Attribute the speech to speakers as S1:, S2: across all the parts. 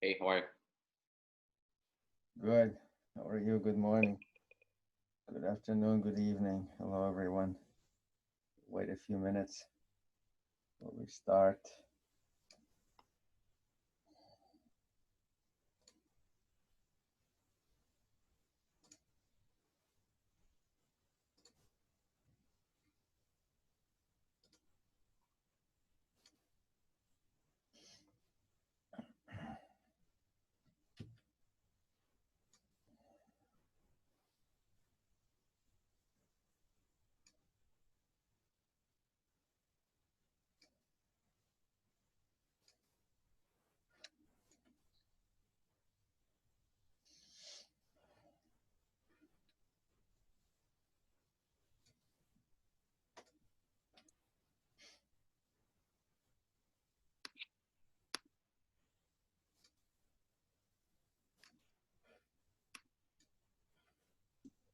S1: Hey, how are you?
S2: Good. How are you? Good morning. Good afternoon. Good evening. Hello, everyone. Wait a few minutes before we start.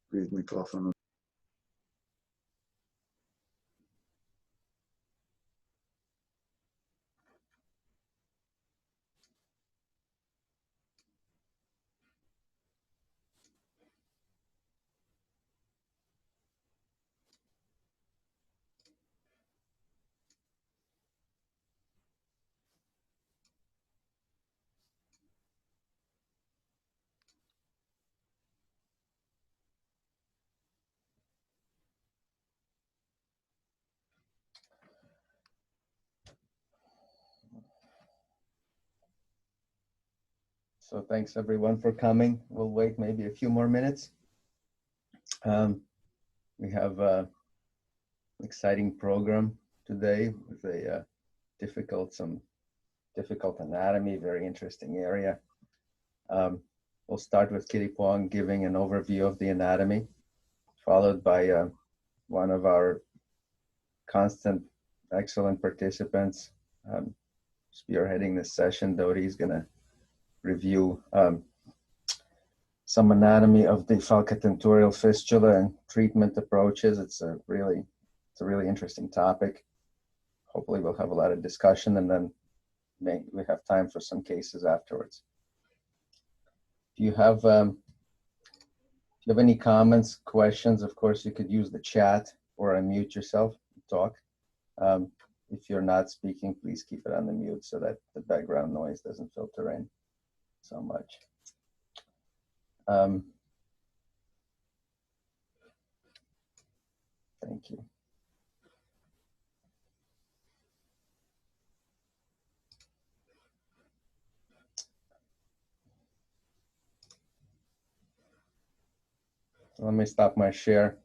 S3: Please, microfono.
S2: So thanks everyone for coming. We'll wait maybe a few more minutes. We have an exciting program today with some difficult anatomy, very interesting area. We'll start with Kitty Pong giving an overview of the anatomy, followed by one of our constant excellent participants spearheading this session. Dodi's going to review some anatomy of the falcotentorial fistula and treatment approaches. It's a really interesting topic. Hopefully we'll have a lot of discussion, and then we have time for some cases afterwards. If you have any comments, questions, of course you could use the chat or unmute yourself and talk. If you're not speaking, please keep it on the mute so that the background noise doesn't filter in so much. Thank you. So let me stop my share.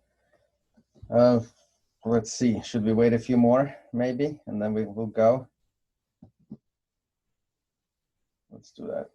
S2: Let's see, should we wait a few more maybe, and then we will go? Let's do that.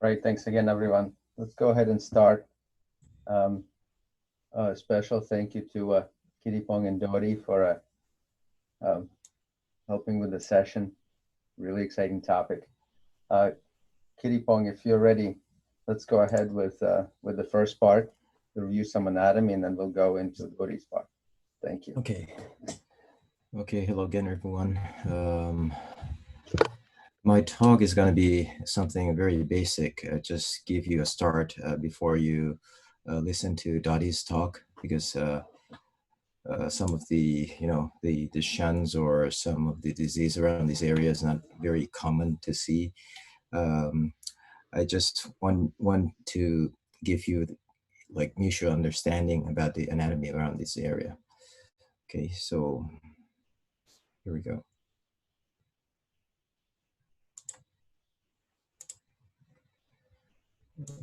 S2: Right, thanks again, everyone. Let's go ahead and start. A special thank you to Kitty Pong and Dodi for helping with the session. Really exciting topic. Kitty Pong, if you're ready, let's go ahead with the first part, review some anatomy, and then we'll go into Dodi's part. Thank you.
S4: Okay. Okay, hello again, everyone.
S1: My talk is going to be something very basic. Just give you a start before you listen to Dottie's talk, because some of the, the shuns or some of the disease around this area is not very common to see. Um, I just want to give you like mutual understanding about the anatomy around this area. Okay, so here we go.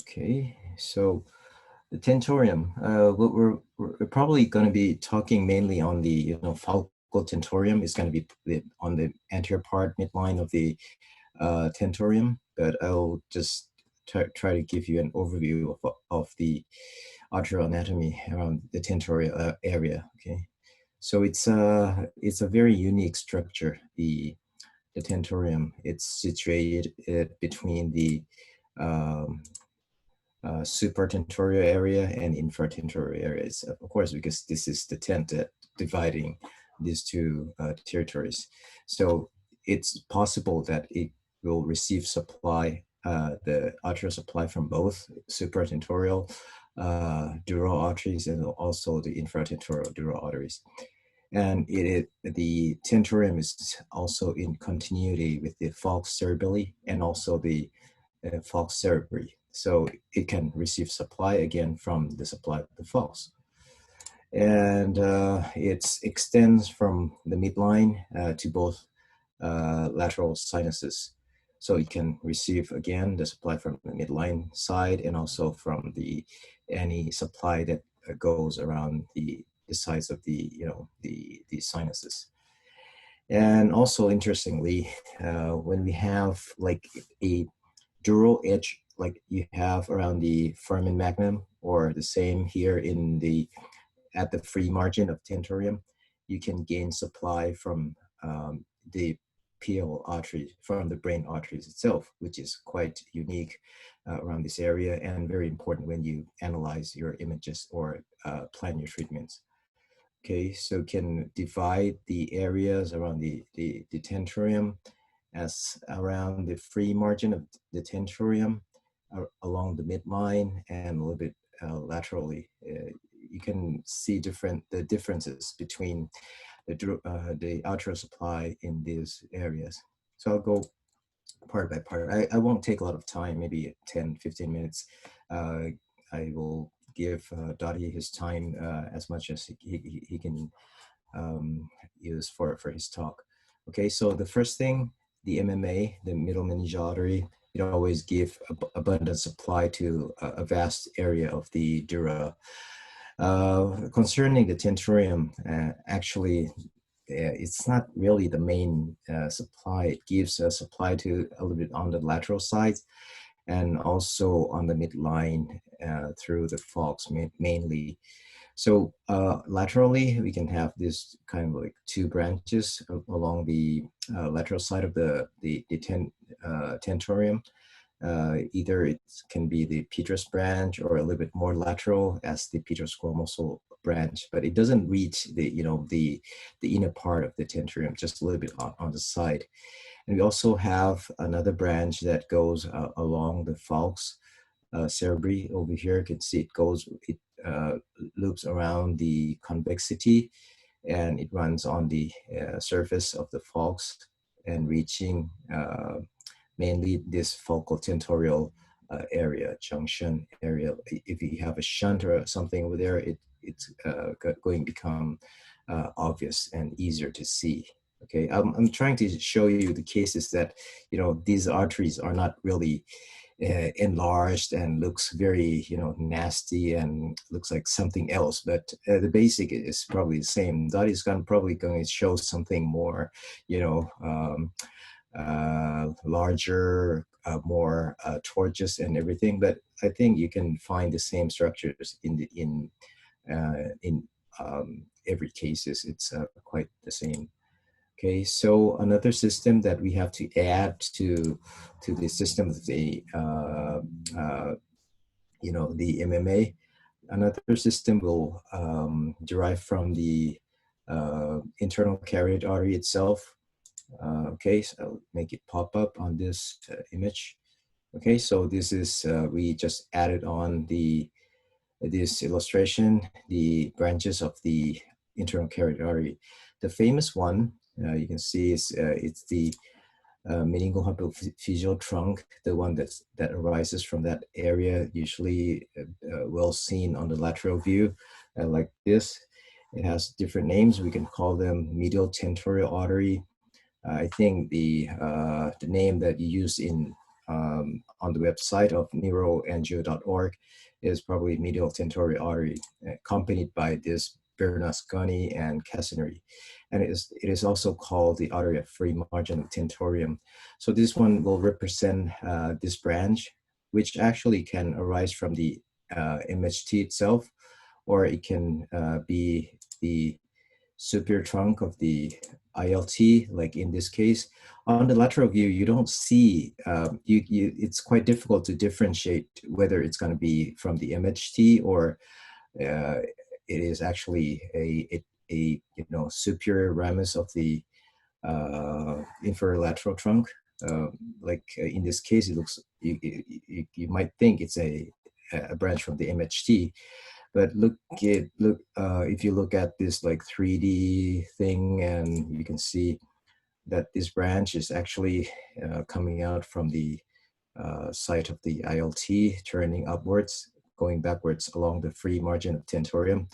S1: Okay, so the tentorium. What we're probably going to be talking mainly on the falcotentorium is going to be on the anterior part midline of the tentorium, but I'll just try to give you an overview of the arterial anatomy around the tentorial area. Okay, so it's a very unique structure. The tentorium. It's situated between the um, supratentorial area and infratentorial areas, of course, because this is the tent dividing these two territories. So it's possible that it will receive supply, the arterial supply from both supratentorial dural arteries and also the infratentorial dural arteries. And the tentorium is also in continuity with the falx cerebelli and also the falx cerebri. So it can receive supply again from the supply of the falx. And it extends from the midline to both lateral sinuses. So it can receive again the supply from the midline side and also from any supply that goes around the sides of the sinuses. And also interestingly, when we have like a dural edge like you have around the foramen magnum, or the same here at the free margin of tentorium, you can gain supply from the PL artery, from the brain arteries itself, which is quite unique around this area and very important when you analyze your images or plan your treatments. Okay, so can divide the areas around the tentorium as around the free margin of the tentorium, along the midline and a little bit laterally. You can see the differences between the arterial supply in these areas. So I'll go part by part. I won't take a lot of time, maybe 10, 15 minutes. I will give Dottie his time as much as he can use for his talk. Okay, so the first thing, the MMA, the middle meningeal artery, it always give abundant supply to a vast area of the dura. Concerning the tentorium, actually, it's not really the main supply. It gives a supply to a little bit on the lateral side and also on the midline through the falx mainly. So laterally, we can have this kind of like two branches along the lateral side of the tentorium. Either it can be the petrous branch or a little bit more lateral as the petrosquamosal branch, but it doesn't reach the inner part of the tentorium, just a little bit on the side. And we also have another branch that goes along the falx cerebri over here. You can see it loops around the convexity, and it runs on the surface of the falx and reaching mainly this falcotentorial area, junction area. If you have a shunt or something over there, it's going to become obvious and easier to see. Okay, I'm trying to show you the cases that, these arteries are not really enlarged and looks very, nasty and looks like something else, but the basic is probably the same. That is probably going to show something more, larger, more tortuous and everything. But I think you can find the same structures in every cases. It's quite the same. Okay, so another system that we have to add to the system of the the MMA, another system will derive from the internal carotid artery itself. Okay, so I'll make it pop up on this image. Okay, so this is, we just added on this illustration, the branches of the internal carotid artery. The famous one, you can see, is it's the meningeal hypophyseal trunk, the one that arises from that area, usually well seen on the lateral view, like this. It has different names. We can call them medial tentorial artery. I think the name that you use in on the website of neuroangio.org is probably medial tentorial artery, accompanied by this Bernasconi and Casinari. And it is also called the artery of free margin of tentorium. So this one will represent this branch, which actually can arise from the MHT itself, or it can be the superior trunk of the ILT, like in this case. On the lateral view, you don't see, it's quite difficult to differentiate whether it's going to be from the MHT or it is actually a superior ramus of the inferior lateral trunk. Like in this case, it looks, you might think it's a branch from the MHT. But if you look at this like 3D thing, and you can see that this branch is actually coming out from the site of the ILT, turning upwards, going backwards along the free margin of tentorium,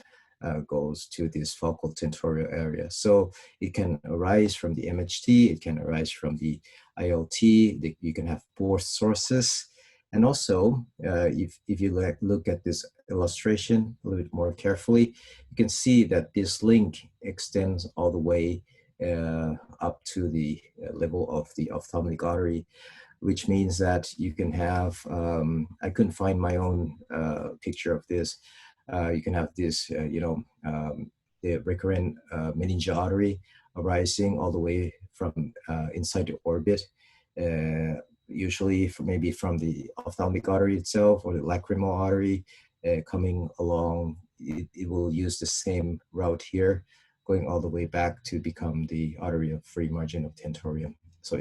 S1: goes to this falcotentorial area. So it can arise from the MHT, it can arise from the ILT, you can have both sources. And also, if you look at this illustration a little bit more carefully, you can see that this link extends all the way up to the level of the ophthalmic artery, which means that you can have, I couldn't find my own picture of this. You can have this, the recurrent meningeal artery arising all the way from inside the orbit, usually maybe from the ophthalmic artery itself or the lacrimal artery coming along. It will use the same route here, going all the way back to become the artery of free margin of tentorium. So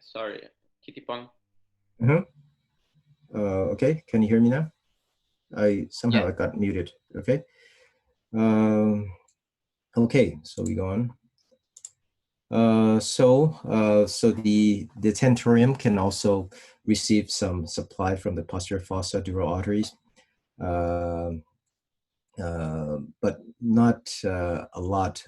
S4: sorry, Kitty Pong.
S1: Okay, can you hear me now? I got muted. Okay. Okay, so we go on. So the tentorium can also receive some supply from the posterior fossa dural arteries, but not a lot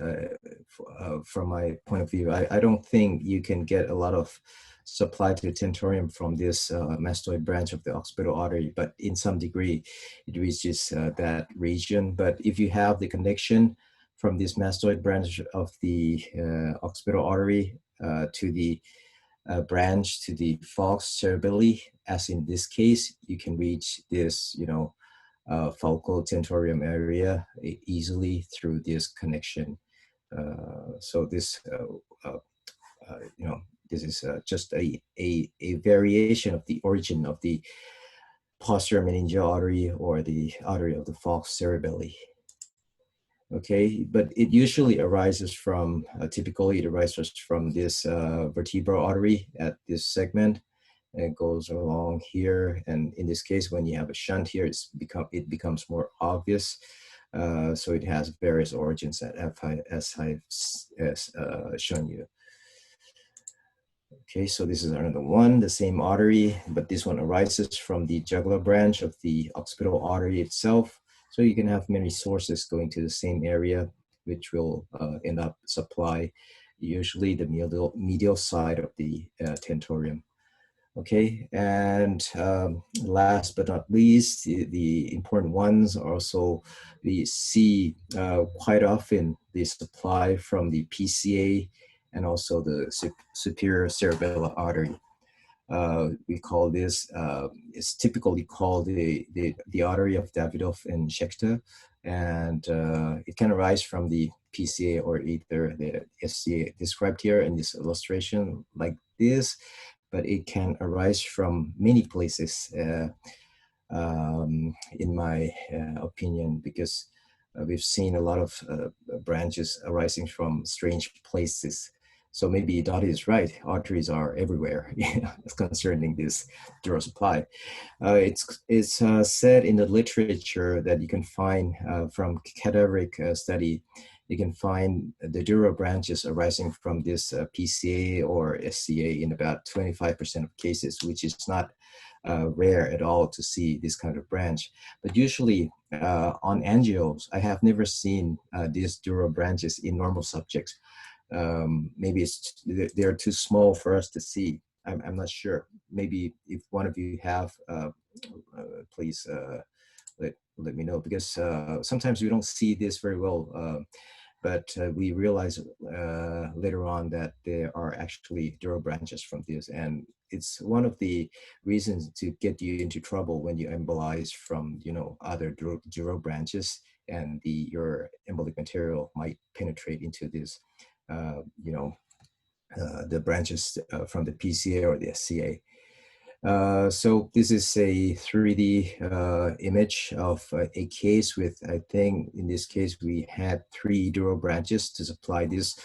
S1: from my point of view. I don't think you can get a lot of supply to the tentorium from this mastoid branch of the occipital artery, but in some degree it reaches that region. But if you have the connection from this mastoid branch of the occipital artery to the branch to the falx cerebelli, as in this case, you can reach this, falcotentorium area easily through this connection. So this, this is just a variation of the origin of the posterior meningeal artery or the artery of the falx cerebelli. Okay, but it usually arises from, typically it arises from this vertebral artery at this segment. It goes along here, and in this case, when you have a shunt here, it becomes more obvious. So it has various origins as I've shown you. Okay, so this is another one, the same artery, but this one arises from the jugular branch of the occipital artery itself. So you can have many sources going to the same area, which will end up supply usually the medial side of the tentorium. Okay, and last but not least, the important ones are also we see quite often the supply from the PCA and also the superior cerebellar artery. We call this, it's typically called the artery of Davidoff and Schechter, and it can arise from the PCA or either the SCA described here in this illustration like this, but it can arise from many places. in my opinion, because we've seen a lot of branches arising from strange places. So maybe Dottie is right. Arteries are everywhere concerning this dural supply. It's said in the literature that you can find from cadaveric study, you can find the dural branches arising from this PCA or SCA in about 25% of cases, which is not rare at all to see this kind of branch. But usually on angios, I have never seen these dural branches in normal subjects. Maybe they're too small for us to see. I'm not sure. Maybe if one of you have, please let me know, because sometimes we don't see this very well. But we realize later on that there are actually dural branches from this, and it's one of the reasons to get you into trouble when you embolize from other dural branches, and your embolic material might penetrate into this the branches from the PCA or the SCA. So this is a 3D image of a case with, I think in this case, we had 3 dural branches to supply this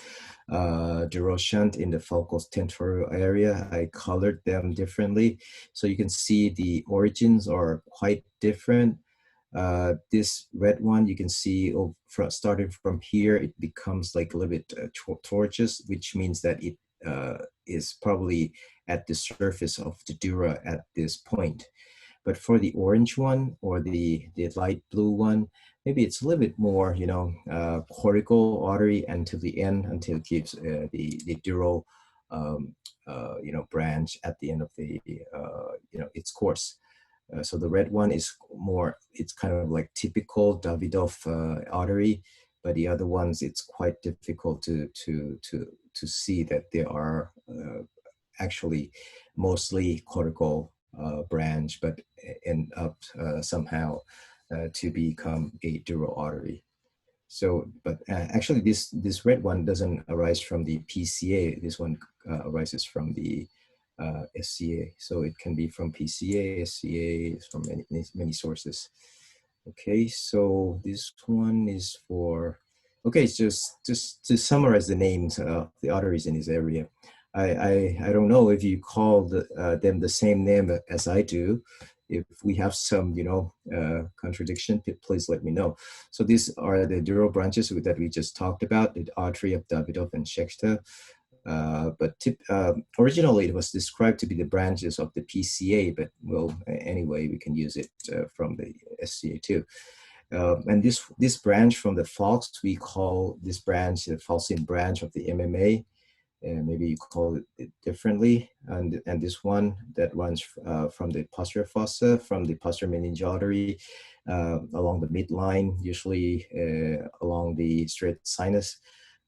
S1: dural shunt in the Falcotentorial area. I colored them differently. So you can see the origins are quite different. This red one, you can see starting from here, it becomes like a little bit tortuous, which means that it is probably at the surface of the dura at this point. But for the orange one or the light blue one, maybe it's a little bit more, cortical artery until the end, until it gives the dural, branch at the end of the, its course. So the red one is more, it's kind of like typical Davidoff artery, but the other ones, it's quite difficult to see that they are actually mostly cortical branch, but end up somehow to become a dural artery. So, but actually this red one doesn't arise from the PCA. This one arises from the SCA. So it can be from PCA, SCA, from many sources. Okay, so this one is for, okay, just to summarize the names of the arteries in this area. I don't know if you call them the same name as I do. If we have some, contradiction, please let me know. So these are the dural branches that we just talked about, the artery of Davidoff and Schechter. But originally it was described to be the branches of the PCA, but well, anyway, we can use it from the SCA too. And this branch from the Falks, we call this branch the Falcine branch of the MMA. Maybe you call it differently. And this one that runs from the posterior fossa, from the posterior meningeal artery, along the midline, usually along the straight sinus.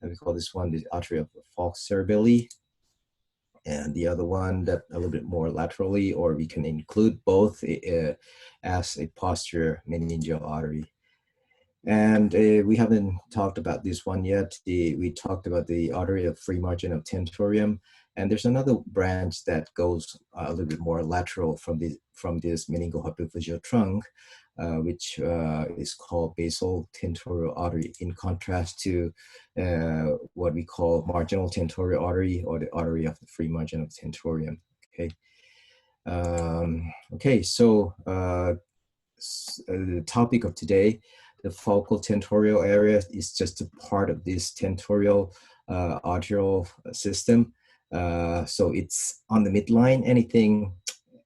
S1: And we call this one the artery of Falx cerebelli. And the other one that a little bit more laterally, or we can include both as a posterior meningeal artery. And we haven't talked about this one yet. We talked about the artery of free margin of tentorium. And there's another branch that goes a little bit more lateral from this meningeal hypophyseal trunk, which is called basal tentorial artery, in contrast to what we call marginal tentorial artery, or the artery of the free margin of tentorium. Okay. Okay, so the topic of today, the Falcotentorial area, is just a part of this tentorial arterial system. So it's on the midline. Anything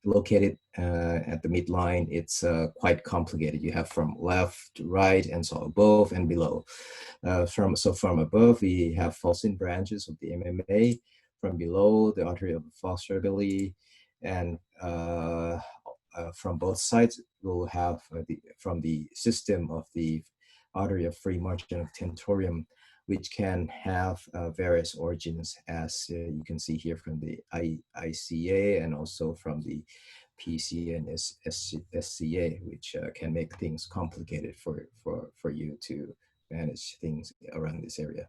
S1: located at the midline, it's quite complicated. You have from left, right, and so above and below. From above, we have Falcine branches of the MMA. From below, the artery of the Falx cerebelli, and from both sides, we'll have from the system of the artery of free margin of tentorium, which can have various origins, as you can see here from the ICA and also from the PC and SCA, which can make things complicated for you to manage things around this area.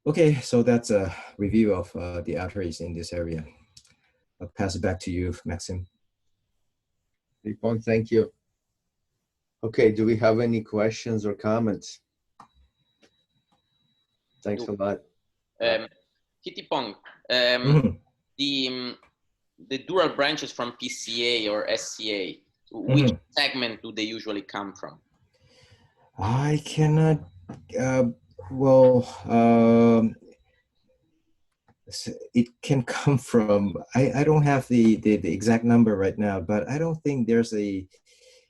S1: Okay, so that's a review of the arteries in this area. I'll pass it back to you, Maxim.
S2: Ripon, thank you. Okay, do we have any questions or comments? Thanks a lot.
S4: Kitipong,
S1: Mhm.
S4: the dural branches from PCA or SCA, which
S1: Mhm.
S4: segment do they usually come from?
S1: I cannot, uh, well, it can come from, I don't have the exact number right now, but I don't think there's a,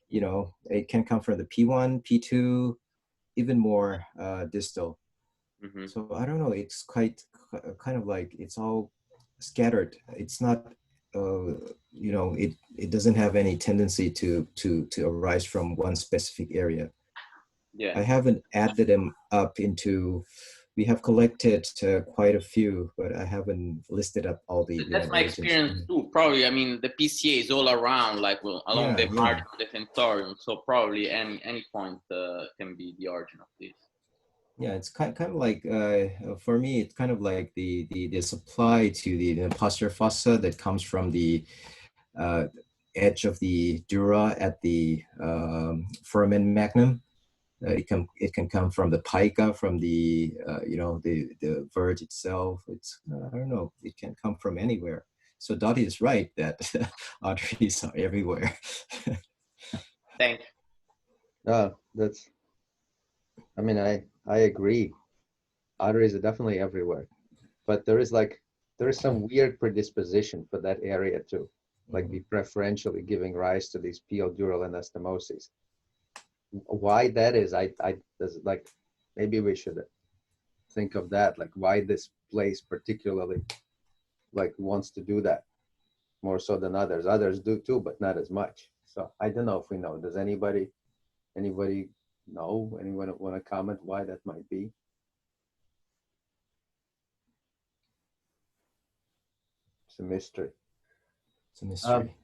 S1: it can come from the P1, P2, even more distal.
S4: Mm-hmm.
S1: So I don't know, it's quite kind of like it's all scattered. It's not, it doesn't have any tendency to arise from one specific area.
S4: Yeah.
S1: I haven't added them up into, we have collected quite a few, but I haven't listed up all the
S4: That's my
S1: origins.
S4: experience too. Probably, I mean, the PCA is all around, like along the margin of the tentorium. So probably any point can be the origin of this.
S1: Yeah, it's kind of like, for me, it's kind of like the supply to the posterior fossa that comes from the edge of the dura at the foramen magnum. It can come from the pica, from the the verge itself. It's I don't know. It can come from anywhere. So Dottie is right that arteries are everywhere.
S4: Thanks.
S2: That's. I mean, I agree. Arteries are definitely everywhere, but there is some weird predisposition for that area too, like be preferentially giving rise to these PL dural anastomoses. Why that is, like maybe we should think of that, like why this place particularly like wants to do that more so than others. Others do too, but not as much. So I don't know if we know. Does anybody know? Anyone want to comment why that might be? It's a mystery.
S1: It's a mystery.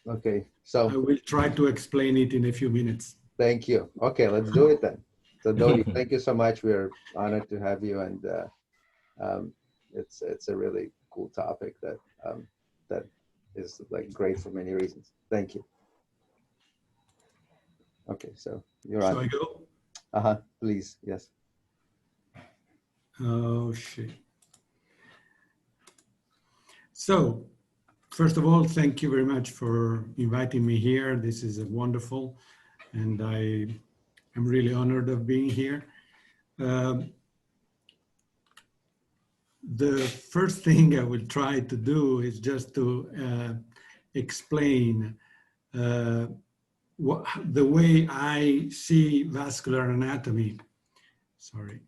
S2: Okay, so
S5: I will try to explain it in a few minutes.
S2: thank you. Okay, let's do it then. So Dodi, thank you so much. We're honored to have you, and it's a really cool topic that that is like great for many reasons. Thank you. Okay, so you're on.
S5: Shall I go?
S2: Please, yes.
S5: Oh shit. So, first of all, thank you very much for inviting me here. This is wonderful, and I am really honored of being here. The first thing I will try to do is just to explain the way I see vascular anatomy. Sorry.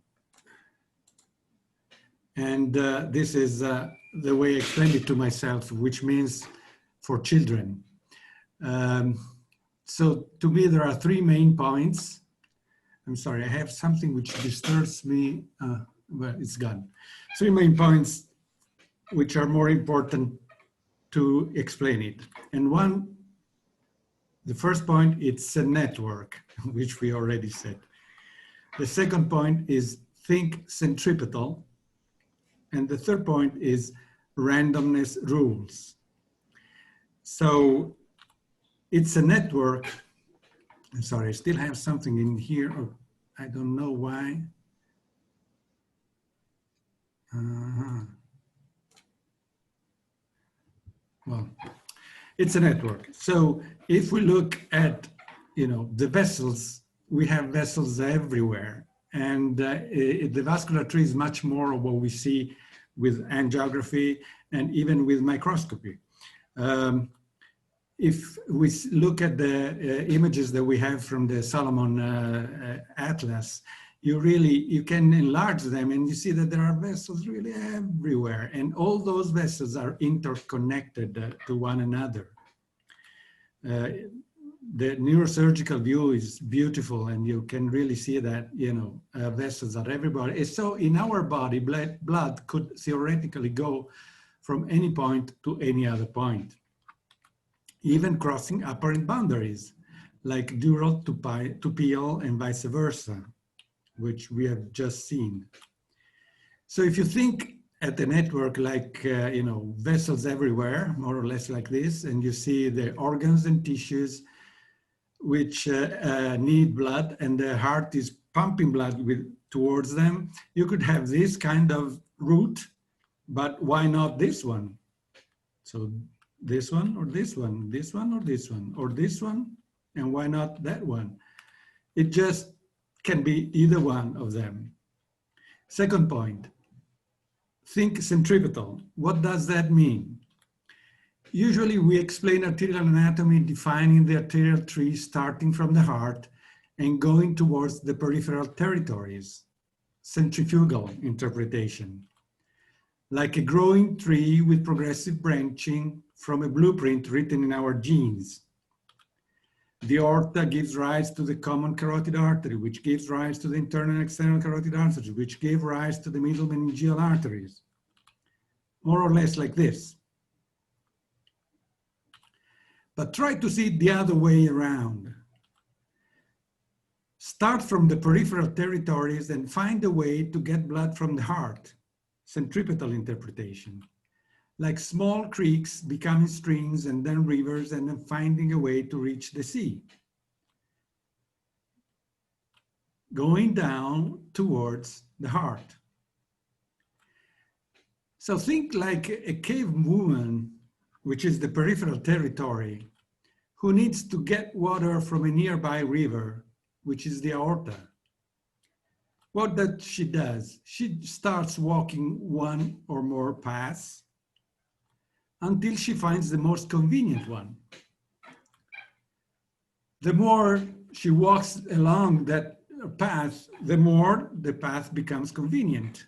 S5: And this is the way I explained it to myself, which means for children. So to me, there are three main points. I'm sorry, I have something which disturbs me. Well, it's gone. Three main points which are more important to explain it. And the first point, it's a network, which we already said. The second point is think centripetal. And the third point is randomness rules. So it's a network. I'm sorry, I still have something in here. Oh, I don't know why. Well, it's a network. So if we look at, the vessels, we have vessels everywhere. And the vascular tree is much more of what we see with angiography and even with microscopy. If we look at the images that we have from the Solomon Atlas, you can enlarge them and you see that there are vessels really everywhere. And all those vessels are interconnected to one another. The neurosurgical view is beautiful, and you can really see that, vessels are everywhere. So in our body, blood could theoretically go from any point to any other point, even crossing apparent boundaries, like dural to PL and vice versa, which we have just seen. So if you think at the network like, you know, vessels everywhere, more or less like this, and you see the organs and tissues which need blood, and the heart is pumping blood towards them. You could have this kind of route, but why not this one? So this one or this one, this one or this one, or this one, and why not that one? It just can be either one of them. Second point, think centripetal. What does that mean? Usually we explain arterial anatomy defining the arterial tree starting from the heart and going towards the peripheral territories, centrifugal interpretation. Like a growing tree with progressive branching from a blueprint written in our genes. The aorta gives rise to the common carotid artery, which gives rise to the internal and external carotid arteries, which give rise to the middle meningeal arteries. More or less like this. But try to see it the other way around. Start from the peripheral territories and find a way to get blood from the heart. Centripetal interpretation. Like small creeks becoming streams and then rivers and then finding a way to reach the sea. Going down towards the heart. So think like a cave woman, which is the peripheral territory, who needs to get water from a nearby river, which is the aorta. What that she does? She starts walking one or more paths until she finds the most convenient one. The more she walks along that path, the more the path becomes convenient.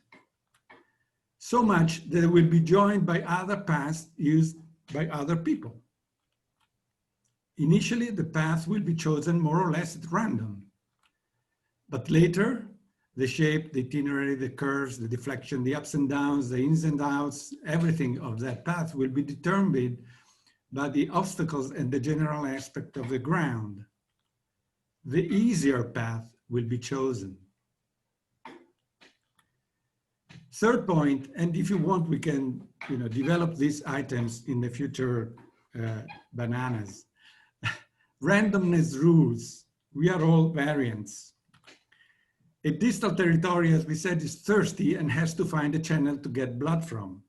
S5: So much that it will be joined by other paths used by other people. Initially, the path will be chosen more or less at random. But later, the shape, the itinerary, the curves, the deflection, the ups and downs, the ins and outs, everything of that path will be determined by the obstacles and the general aspect of the ground. The easier path will be chosen. Third point, and if you want, we can develop these items in the future bananas. Randomness rules. We are all variants. A distal territory, as we said, is thirsty and has to find a channel to get blood from.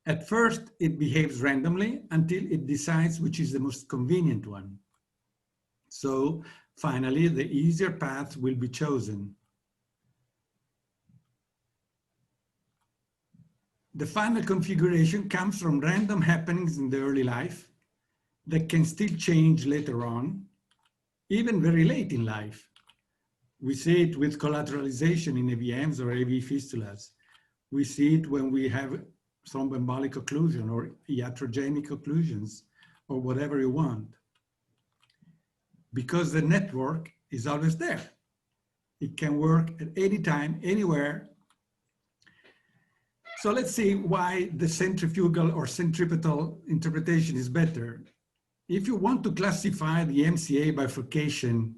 S5: At first, it behaves randomly until it decides which is the most convenient one. So finally, the easier path will be chosen. The final configuration comes from random happenings in the early life that can still change later on, even very late in life. We see it with collateralization in AVMs or AV fistulas. We see it when we have thromboembolic occlusion or iatrogenic occlusions or whatever you want. Because the network is always there. It can work at any time, anywhere. So let's see why the centrifugal or centripetal interpretation is better. If you want to classify the MCA bifurcation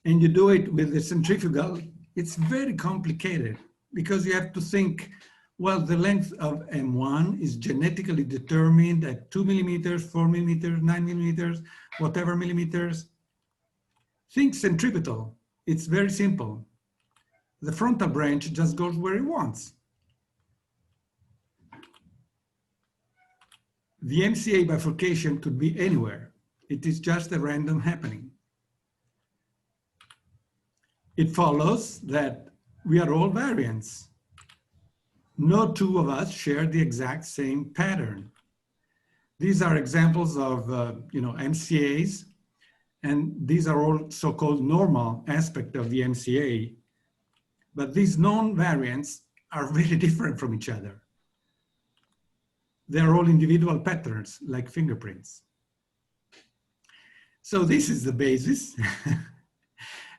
S5: and you do it with the centrifugal, it's very complicated because you have to think, well, the length of M1 is genetically determined at 2 millimeters, 4 millimeters, 9 millimeters, whatever millimeters. Think centripetal. It's very simple. The frontal branch just goes where it wants. The MCA bifurcation could be anywhere. It is just a random happening. It follows that we are all variants. No two of us share the exact same pattern. These are examples of MCAs, and these are all so-called normal aspect of the MCA. But these known variants are very different from each other. They're all individual patterns, like fingerprints. So this is the basis.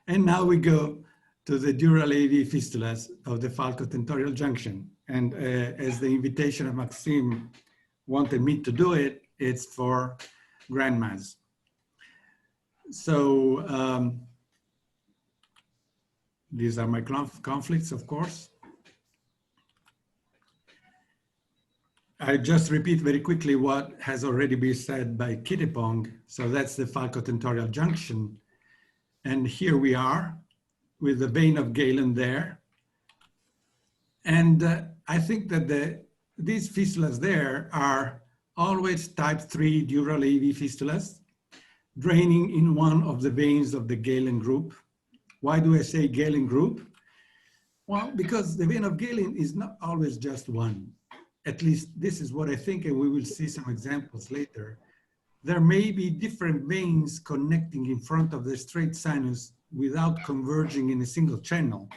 S5: And now we go to the dural AV fistulas of the Falcotentorial junction. And as the invitation of Maxime wanted me to do it, it's for grandmas. So these are my conflicts, of course. I just repeat very quickly what has already been said by Kittepong. So that's the Falcotentorial junction. And here we are with the vein of Galen there. And I think that these fistulas there are always type 3 dural AV fistulas, draining in one of the veins of the Galen group. Why do I say Galen group? Well, because the vein of Galen is not always just one. At least this is what I think, and we will see some examples later. There may be different veins connecting in front of the straight sinus without converging in a single channel.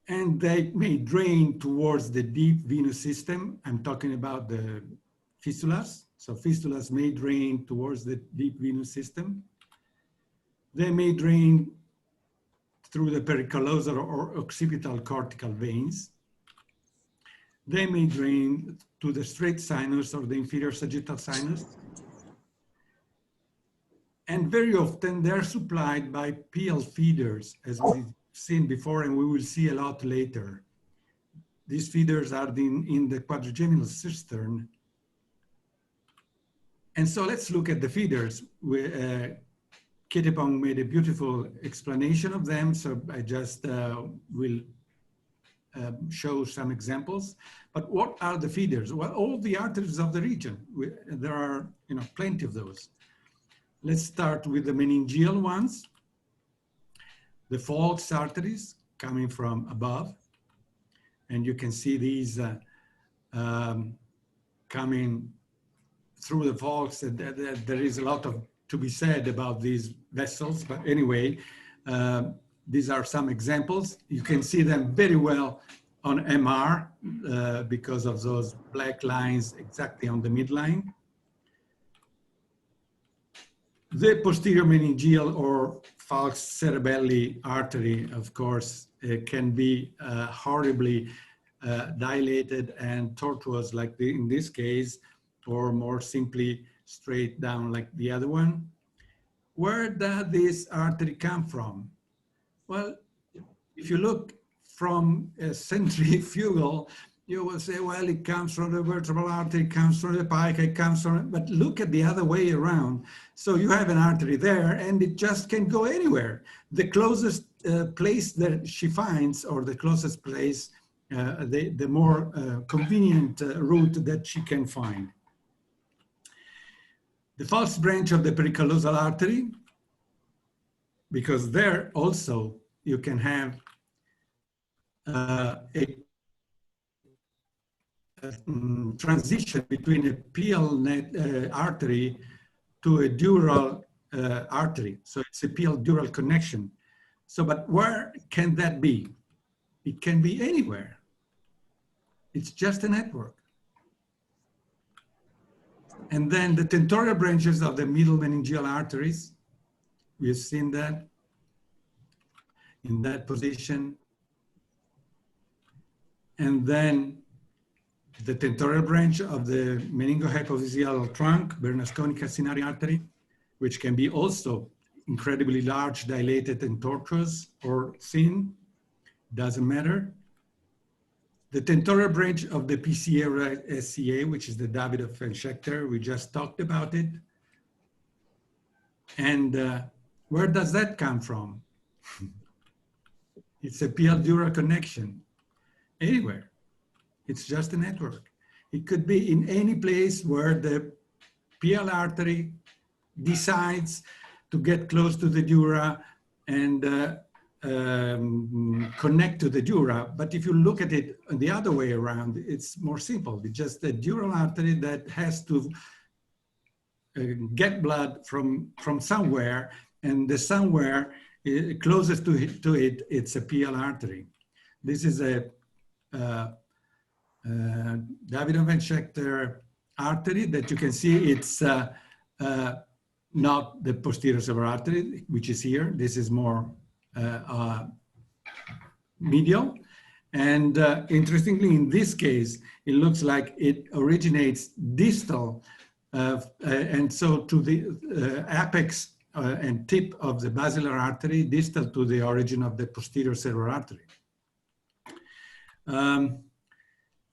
S5: And they may drain towards the deep venous system. I'm talking about the fistulas. So fistulas may drain towards the deep venous system. They may drain through the pericallosal or occipital cortical veins. They may drain to the straight sinus or the inferior sagittal sinus. And very often they're supplied by PL feeders, as we've seen before, and we will see a lot later. These feeders are in the quadrigeminal cistern. And so let's look at the feeders. Kittepong made a beautiful explanation of them, so I just will show some examples. But what are the feeders? Well, all the arteries of the region. There are plenty of those. Let's start with the meningeal ones. The falx arteries coming from above. And you can see these coming through the falx. There is a lot to be said about these vessels, but anyway, these are some examples. You can see them very well on MR because of those black lines exactly on the midline. The posterior meningeal or falx cerebelli artery, of course, can be horribly dilated and tortuous like in this case, or more simply straight down like the other one. Where does this artery come from? Well, if you look from a centrifugal, you will say, well, it comes from the vertebral artery, it comes from the pike, it comes from, but look at the other way around. So you have an artery there and it just can go anywhere. The closest place that she finds, or the closest place, the more convenient route that she can find. The false branch of the pericallosal artery, because there also you can have a transition between a PL artery to a dural artery. So it's a PL dural connection. So, but where can that be? It can be anywhere. It's just a network. And then the tentorial branches of the middle meningeal arteries, we've seen that in that position. And then the tentorial branch of the meningohypophyseal trunk, Bernasconi-Cassinari artery, which can be also incredibly large, dilated, and tortuous, or thin, doesn't matter. The tentorial branch of the PCA or SCA, which is the Davidoff-Schechter, we just talked about it. And where does that come from? It's a PL dural connection. Anywhere. It's just a network. It could be in any place where the PL artery decides to get close to the dura and connect to the dura. But if you look at it the other way around, it's more simple. It's just a dural artery that has to get blood from somewhere, and the somewhere closest to it, it's a PL artery. This is a Davidoff-Schechter artery that you can see. It's not the posterior cerebral artery, which is here. This is more medial. And interestingly, in this case, it looks like it originates distal, and so to the apex and tip of the basilar artery, distal to the origin of the posterior cerebral artery.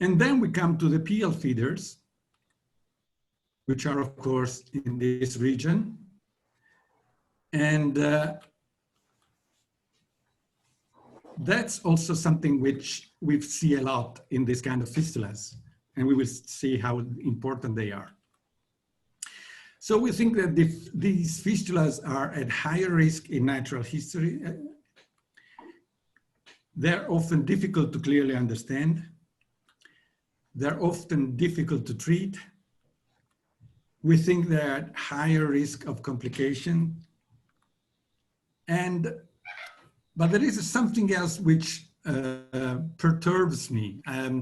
S5: And then we come to the PL feeders, which are, of course, in this region. And that's also something which we see a lot in this kind of fistulas, and we will see how important they are. So we think that these fistulas are at higher risk in natural history. They're often difficult to clearly understand. They're often difficult to treat. We think they're at higher risk of complication. But there is something else which perturbs me. I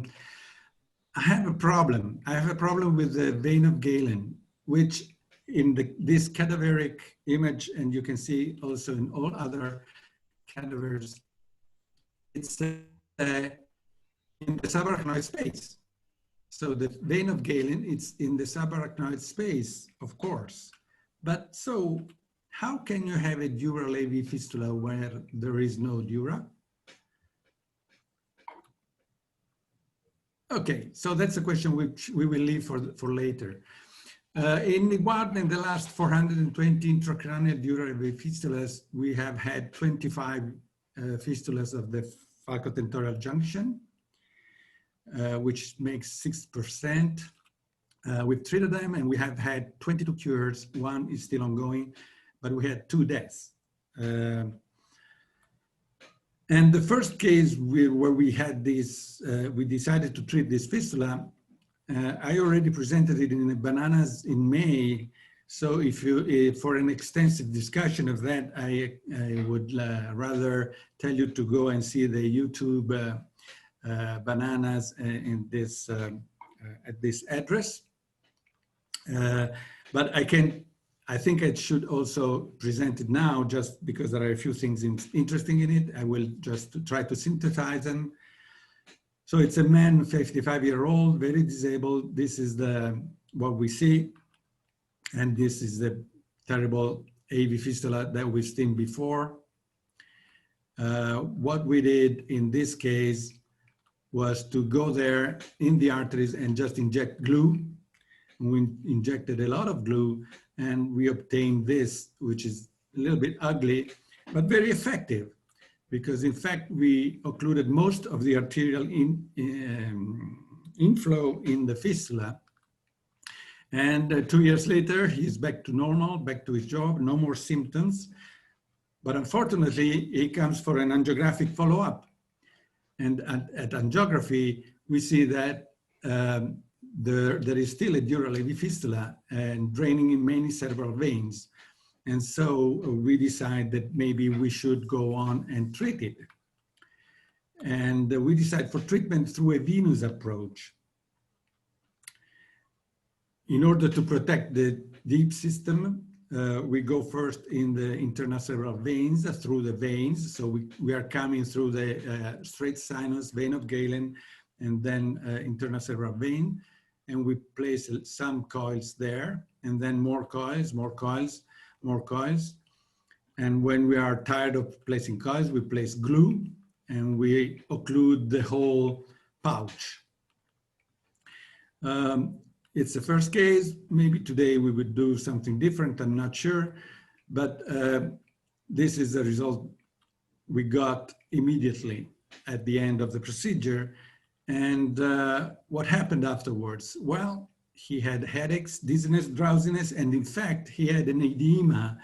S5: have a problem. I have a problem with the vein of Galen, which in this cadaveric image, and you can see also in all other cadavers, it's in the subarachnoid space. So the vein of Galen, it's in the subarachnoid space, of course. But so how can you have a dural AV fistula where there is no dura? Okay, so that's a question which we will leave for later. In the last 420 intracranial dural AV fistulas, we have had 25 fistulas of the falcotentorial junction, which makes 6%. We've treated them and we have had 22 cures. One is still ongoing, but we had 2 deaths. And the first case where we had this, we decided to treat this fistula, I already presented it in the BANANAZ in May. So if you, for an extensive discussion of that, I would rather tell you to go and see the YouTube BANANAZ in this, at this address. But I think I should also present it now just because there are a few things interesting in it. I will just try to synthesize them. So it's a man, 55-year-old, very disabled. This is what we see. And this is the terrible AV fistula that we've seen before. What we did in this case was to go there in the arteries and just inject glue. We injected a lot of glue and we obtained this, which is a little bit ugly, but very effective. Because in fact, we occluded most of the arterial inflow in the fistula. And 2 years later, he's back to normal, back to his job, no more symptoms. But unfortunately, he comes for an angiographic follow-up. And at angiography, we see that there is still a dural AV fistula and draining in many cerebral veins. And so we decide that maybe we should go on and treat it. And we decide for treatment through a venous approach. In order to protect the deep system, we go first in the internal cerebral veins, through the veins. So we are coming through the straight sinus, vein of Galen, and then internal cerebral vein. And we place some coils there, and then more coils, more coils, more coils. And when we are tired of placing coils, we place glue and we occlude the whole pouch. It's the first case. Maybe today we would do something different, I'm not sure. But this is the result we got immediately at the end of the procedure. And what happened afterwards? Well, he had headaches, dizziness, drowsiness, and in fact, he had an edema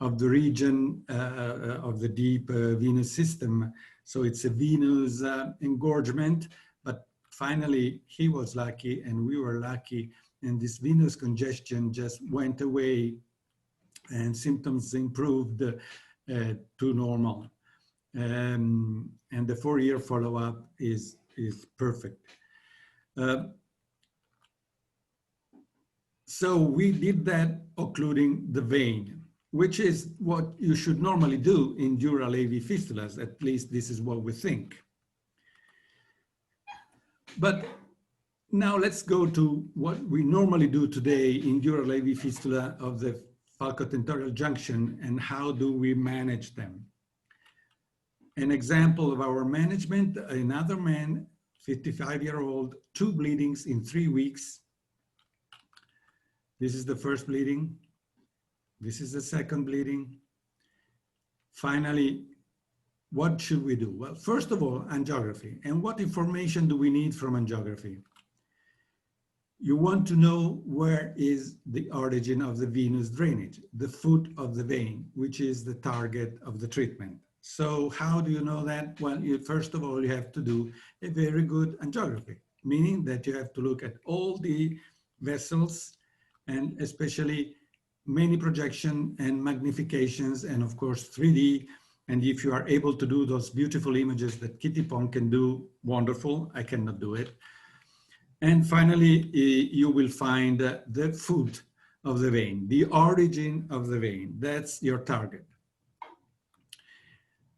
S5: of the region of the deep venous system. So it's a venous engorgement, but finally he was lucky and we were lucky, and this venous congestion just went away and symptoms improved to normal. And the 4-year follow-up is perfect. So we did that occluding the vein, which is what you should normally do in dural AV fistulas. At least this is what we think. But now let's go to what we normally do today in dural AV fistula of the falcotentorial junction and how do we manage them. An example of our management, another man, 55-year-old, 2 bleedings in 3 weeks. This is the first bleeding. This is the second bleeding. Finally, what should we do? Well, first of all, angiography. And what information do we need from angiography? You want to know where is the origin of the venous drainage, the foot of the vein, which is the target of the treatment. So how do you know that? Well, first of all, you have to do a very good angiography, meaning that you have to look at all the vessels and especially many projection and magnifications and of course 3D. And if you are able to do those beautiful images that Kitty Pong can do, wonderful, I cannot do it. And finally, you will find the foot of the vein, the origin of the vein. That's your target.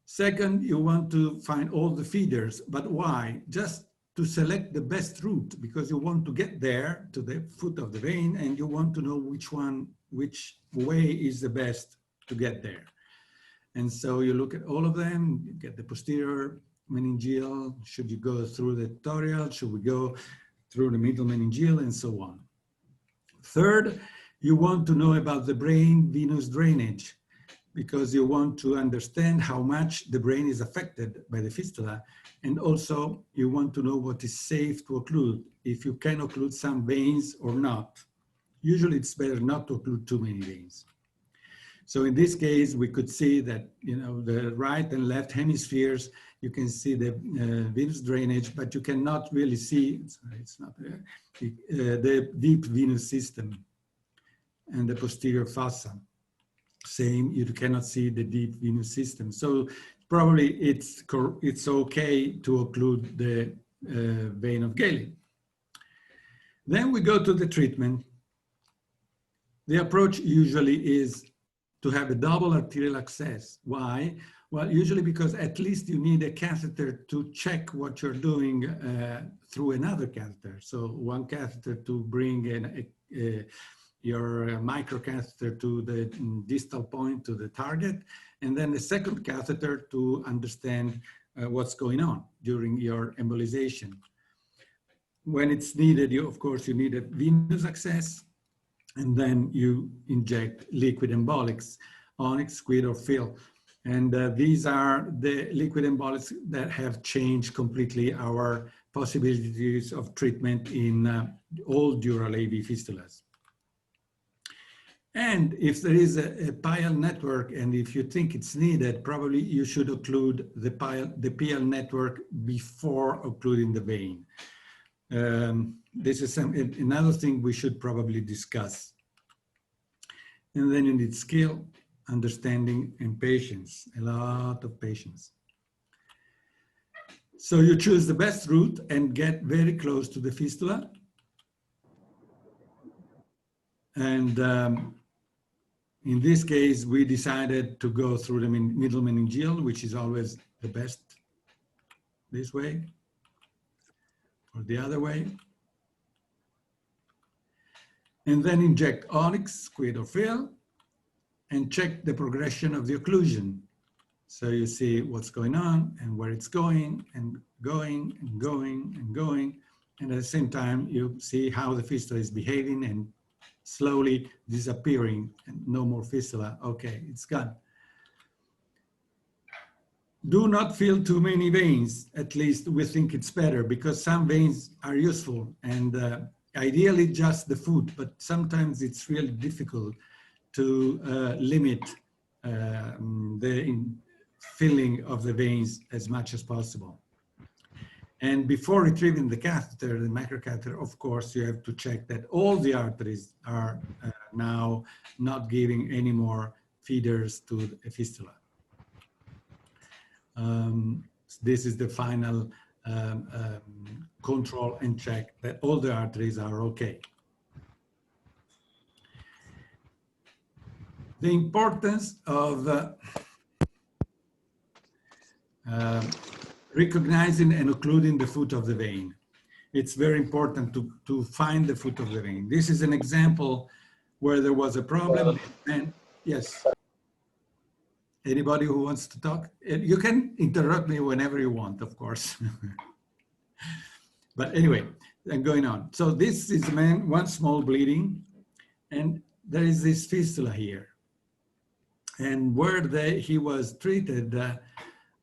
S5: Second, you want to find all the feeders, but why? Just to select the best route, because you want to get there to the foot of the vein and you want to know which way is the best to get there. And so you look at all of them, you get the posterior meningeal, should you go through the arterial, should we go through the middle meningeal, and so on. Third, you want to know about the brain venous drainage, because you want to understand how much the brain is affected by the fistula. And also you want to know what is safe to occlude, if you can occlude some veins or not. Usually it's better not to occlude too many veins. So in this case, we could see that, you know, the right and left hemispheres, you can see the venous drainage, but you cannot really see, it's not there, the deep venous system and the posterior fossa. Same, you cannot see the deep venous system. So probably it's okay to occlude the vein of Galen. Then we go to the treatment. The approach usually is to have a double arterial access. Why? Well, usually because at least you need a catheter to check what you're doing through another catheter. So one catheter to bring your microcatheter to the distal point, to the target, and then the second catheter to understand what's going on during your embolization. When it's needed, of course, you need a venous access, and then you inject liquid embolics, onyx, squid, or fill. And these are the liquid embolics that have changed completely our possibilities of treatment in all dural AV fistulas. And if there is a PIAL network, and if you think it's needed, probably you should occlude the PIAL network before occluding the vein. This is another thing we should probably discuss. And then you need skill, understanding, and patience, a lot of patience. So you choose the best route and get very close to the fistula. And in this case, we decided to go through the middle meningeal, which is always the best, this way or the other way. And then inject onyx, squid, or fill, and check the progression of the occlusion. So you see what's going on and where it's going and going and going and going. And at the same time, you see how the fistula is behaving and slowly disappearing, and no more fistula. Okay, it's gone. Do not fill too many veins. At least we think it's better, because some veins are useful, and ideally just the foot, but sometimes it's really difficult to limit the filling of the veins as much as possible. And before retrieving the catheter, the microcatheter, of course, you have to check that all the arteries are now not giving any more feeders to the fistula. This is the final control and check that all the arteries are okay. The importance of recognizing and occluding the foot of the vein. It's very important to find the foot of the vein. This is an example where there was a problem. And yes, anybody who wants to talk, you can interrupt me whenever you want, of course. But anyway, I'm going on. So this is one small bleeding, and there is this fistula here. And where he was treated,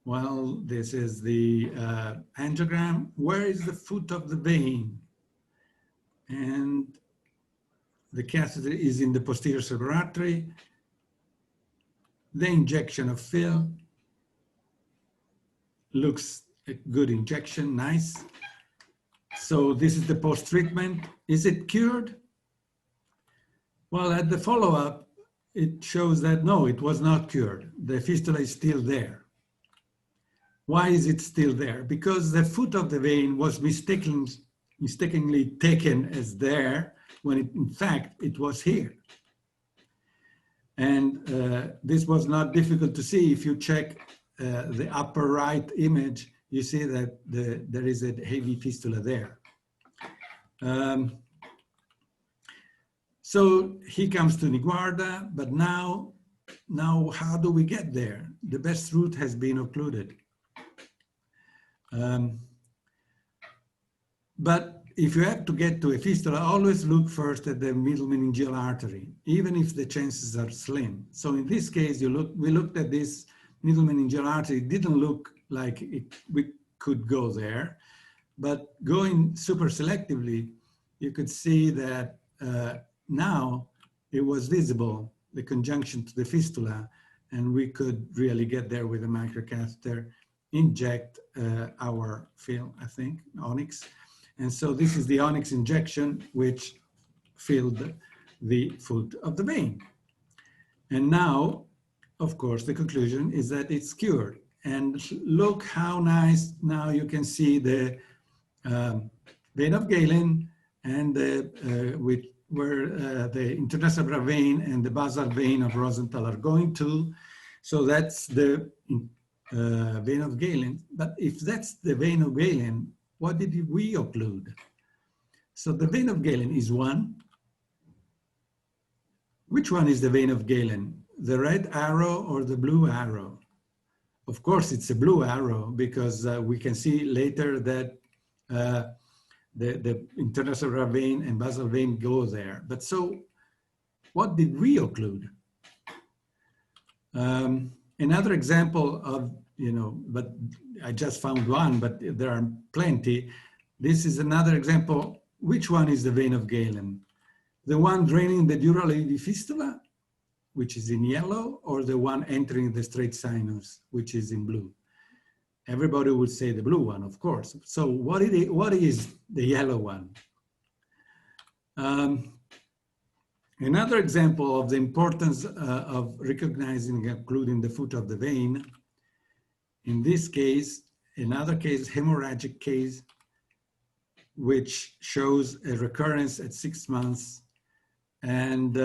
S5: well, this is the angiogram. Where is the foot of the vein? And the catheter is in the posterior cerebral artery. The injection of fill looks a good injection, nice. So this is the post-treatment. Is it cured? Well, at the follow-up, it shows that no, it was not cured. The fistula is still there. Why is it still there? Because the foot of the vein was mistakenly taken as there, when in fact it was here. And this was not difficult to see. If you check the upper right image, you see that there is a heavy fistula there. So he comes to Niguarda, but now how do we get there? The best route has been occluded. But if you have to get to a fistula, always look first at the middle meningeal artery, even if the chances are slim. So in this case, we looked at this middle meningeal artery. It didn't look like we could go there, but going super selectively, you could see that now it was visible, the conjunction to the fistula, and we could really get there with a microcatheter, inject our fill, I think, onyx. And so this is the onyx injection, which filled the foot of the vein. And now, of course, the conclusion is that it's cured. And look how nice now you can see the vein of Galen and where the intercerebral vein and the basal vein of Rosenthal are going to. So that's the vein of Galen. But if that's the vein of Galen, what did we occlude? So the vein of Galen is one. Which one is the vein of Galen? The red arrow or the blue arrow? Of course, it's a blue arrow because we can see later that the intercerebral vein and basal vein go there. But so what did we occlude? Another example of, but I just found one, but there are plenty. This is another example. Which one is the vein of Galen? The one draining the dural AV fistula, which is in yellow, or the one entering the straight sinus, which is in blue? Everybody would say the blue one, of course. So what is the yellow one? Another example of the importance of recognizing and occluding the foot of the vein. In this case, another case, hemorrhagic case, which shows a recurrence at 6 months. And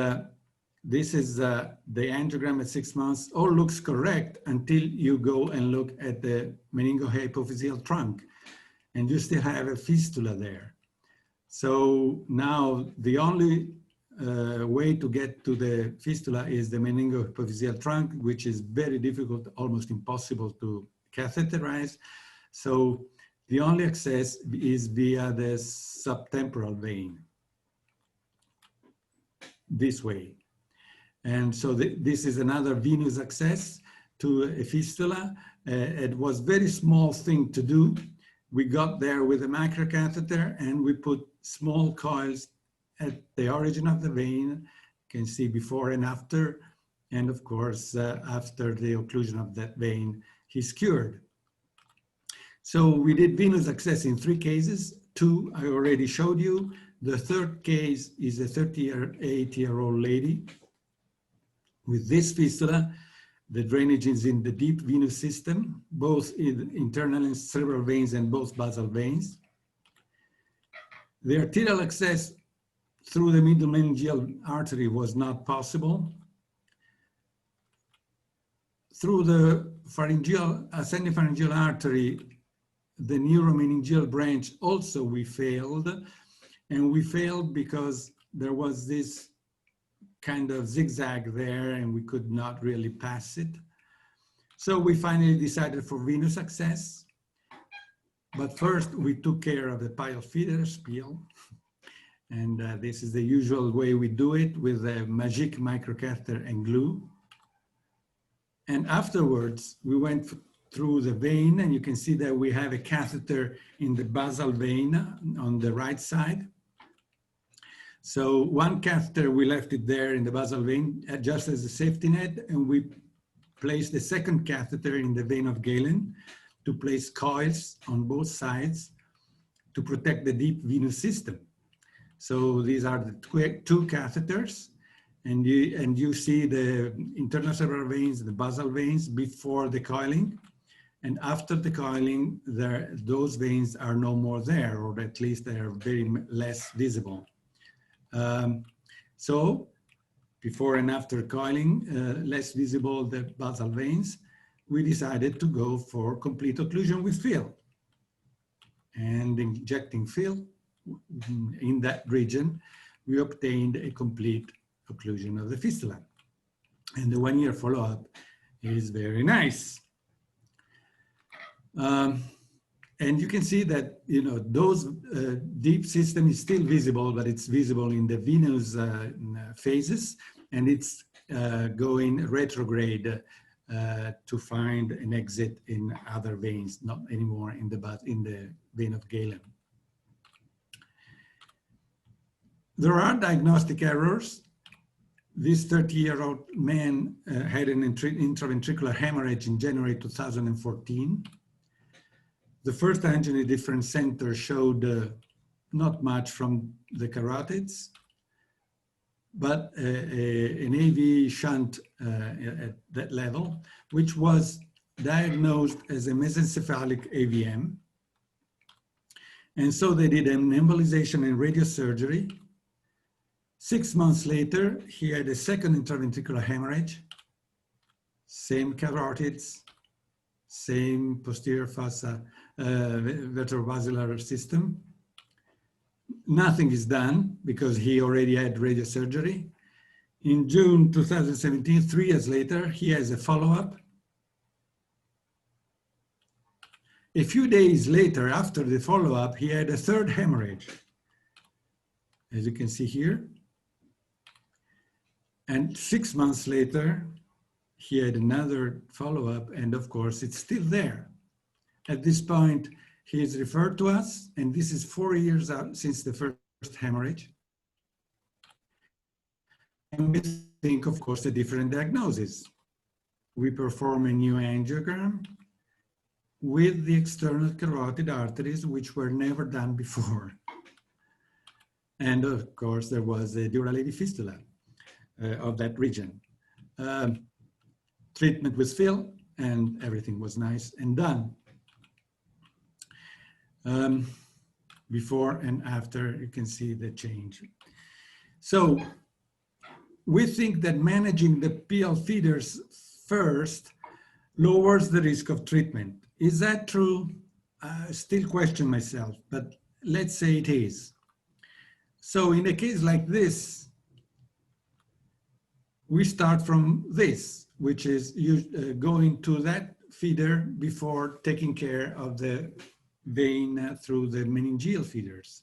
S5: this is the angiogram at 6 months. All looks correct until you go and look at the meningohypophyseal trunk, and you still have a fistula there. So now the only way to get to the fistula is the meningohypophyseal trunk, which is very difficult, almost impossible to catheterize. So the only access is via the subtemporal vein, this way. And so this is another venous access to a fistula. It was a very small thing to do. We got there with a microcatheter and we put small coils at the origin of the vein. You can see before and after. And of course, after the occlusion of that vein, he's cured. So we did venous access in 3 cases. 2 I already showed you. The third case is a 38-year-old lady with this fistula. The drainage is in the deep venous system, both in internal and cerebral veins and both basal veins. The arterial access through the middle meningeal artery was not possible. Through the pharyngeal, ascending pharyngeal artery, the neuromeningeal branch also we failed. And we failed because there was this kind of zigzag there and we could not really pass it. So we finally decided for venous access. But first, we took care of the pile feeders, peel. And this is the usual way we do it with a Magic microcatheter and glue. And afterwards, we went through the vein, and you can see that we have a catheter in the basal vein on the right side. So one catheter, we left it there in the basal vein just as a safety net, and we placed the second catheter in the vein of Galen to place coils on both sides to protect the deep venous system. So these are the two catheters, and you see the internal cerebral veins, the basal veins before the coiling, and after the coiling, those veins are no more there, or at least they are very less visible. So before and after coiling, less visible the basal veins, we decided to go for complete occlusion with fill. And injecting fill in that region, we obtained a complete occlusion of the fistula. And the 1-year follow-up is very nice. And you can see that, you know, those deep system is still visible, but it's visible in the venous phases, and it's going retrograde to find an exit in other veins, not anymore in the vein of Galen. There are diagnostic errors. This 30-year-old man had an intraventricular hemorrhage in January 2014. The first angina difference center showed not much from the carotids, but an AV shunt at that level, which was diagnosed as a mesencephalic AVM. And so they did an embolization and radiosurgery. 6 months later, he had a second intraventricular hemorrhage, same carotids, same posterior fossa, vertebrovascular system. Nothing is done because he already had radiosurgery. In June 2017, 3 years later, he has a follow-up. A few days later, after the follow-up, he had a third hemorrhage, as you can see here. And 6 months later, he had another follow-up, and of course, it's still there. At this point, he is referred to us, and this is 4 years out since the first hemorrhage. And we think, of course, a different diagnosis. We perform a new angiogram with the external carotid arteries, which were never done before. And of course, there was a dural AV fistula of that region. Treatment was fill, and everything was nice and done. Before and after, you can see the change. So we think that managing the PL feeders first lowers the risk of treatment. Is that true? I still question myself, but let's say it is. So in a case like this, we start from this, which is going to that feeder before taking care of the vein through the meningeal feeders.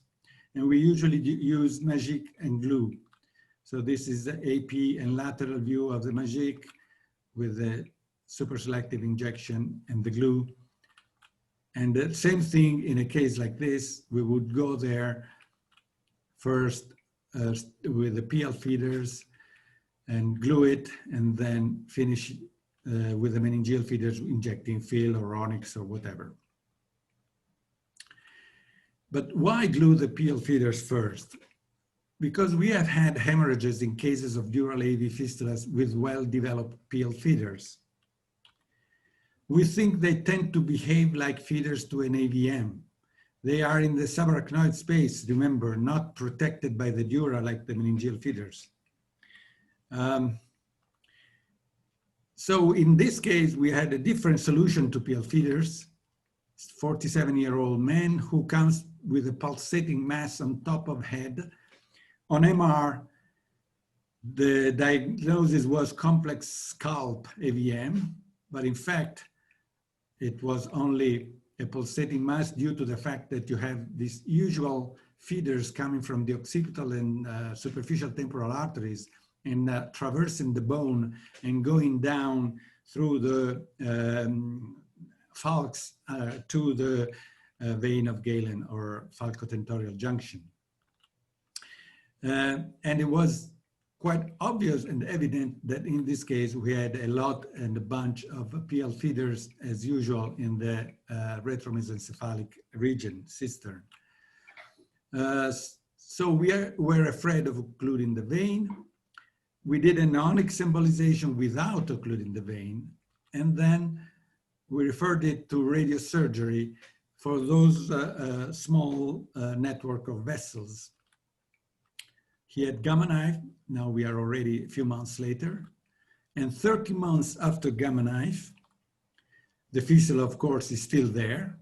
S5: And we usually use Magic and glue. So this is the AP and lateral view of the Magic with the super selective injection and the glue. And the same thing in a case like this, we would go there first with the PL feeders and glue it, and then finish with the meningeal feeders injecting fill or onyx or whatever. But why glue the PL feeders first? Because we have had hemorrhages in cases of dural AV fistulas with well-developed PL feeders. We think they tend to behave like feeders to an AVM. They are in the subarachnoid space, remember, not protected by the dura like the meningeal feeders. So in this case, we had a different solution to PL feeders. 47-year-old man who comes with a pulsating mass on top of head. On MR, the diagnosis was complex scalp AVM, but in fact, it was only a pulsating mass due to the fact that you have these usual feeders coming from the occipital and superficial temporal arteries and traversing the bone and going down through the falx to the vein of Galen or falcotentorial junction. And it was quite obvious and evident that in this case we had a lot and a bunch of PL feeders as usual in the retromesencephalic region, cistern. So we were afraid of occluding the vein. We did an onyx embolization without occluding the vein, and then we referred it to radiosurgery for those small network of vessels. He had gamma knife. Now we are already a few months later. And 30 months after gamma knife, the fistula, of course, is still there.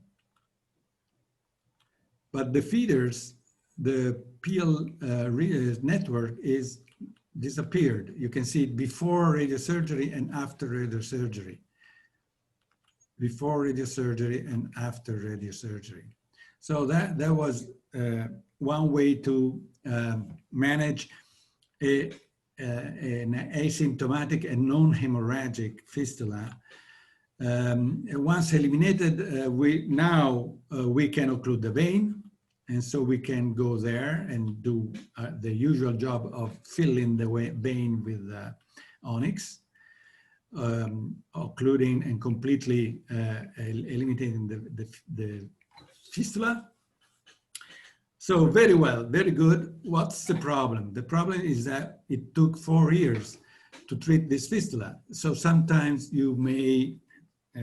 S5: But the feeders, the PL network is disappeared. You can see it before radiosurgery and after radiosurgery. Before radiosurgery and after radiosurgery. So that was one way to manage an asymptomatic and non-hemorrhagic fistula. Once eliminated, we can occlude the vein, and so we can go there and do the usual job of filling the vein with onyx, occluding and completely eliminating the fistula. So very well, very good. What's the problem? The problem is that it took 4 years to treat this fistula. So sometimes you may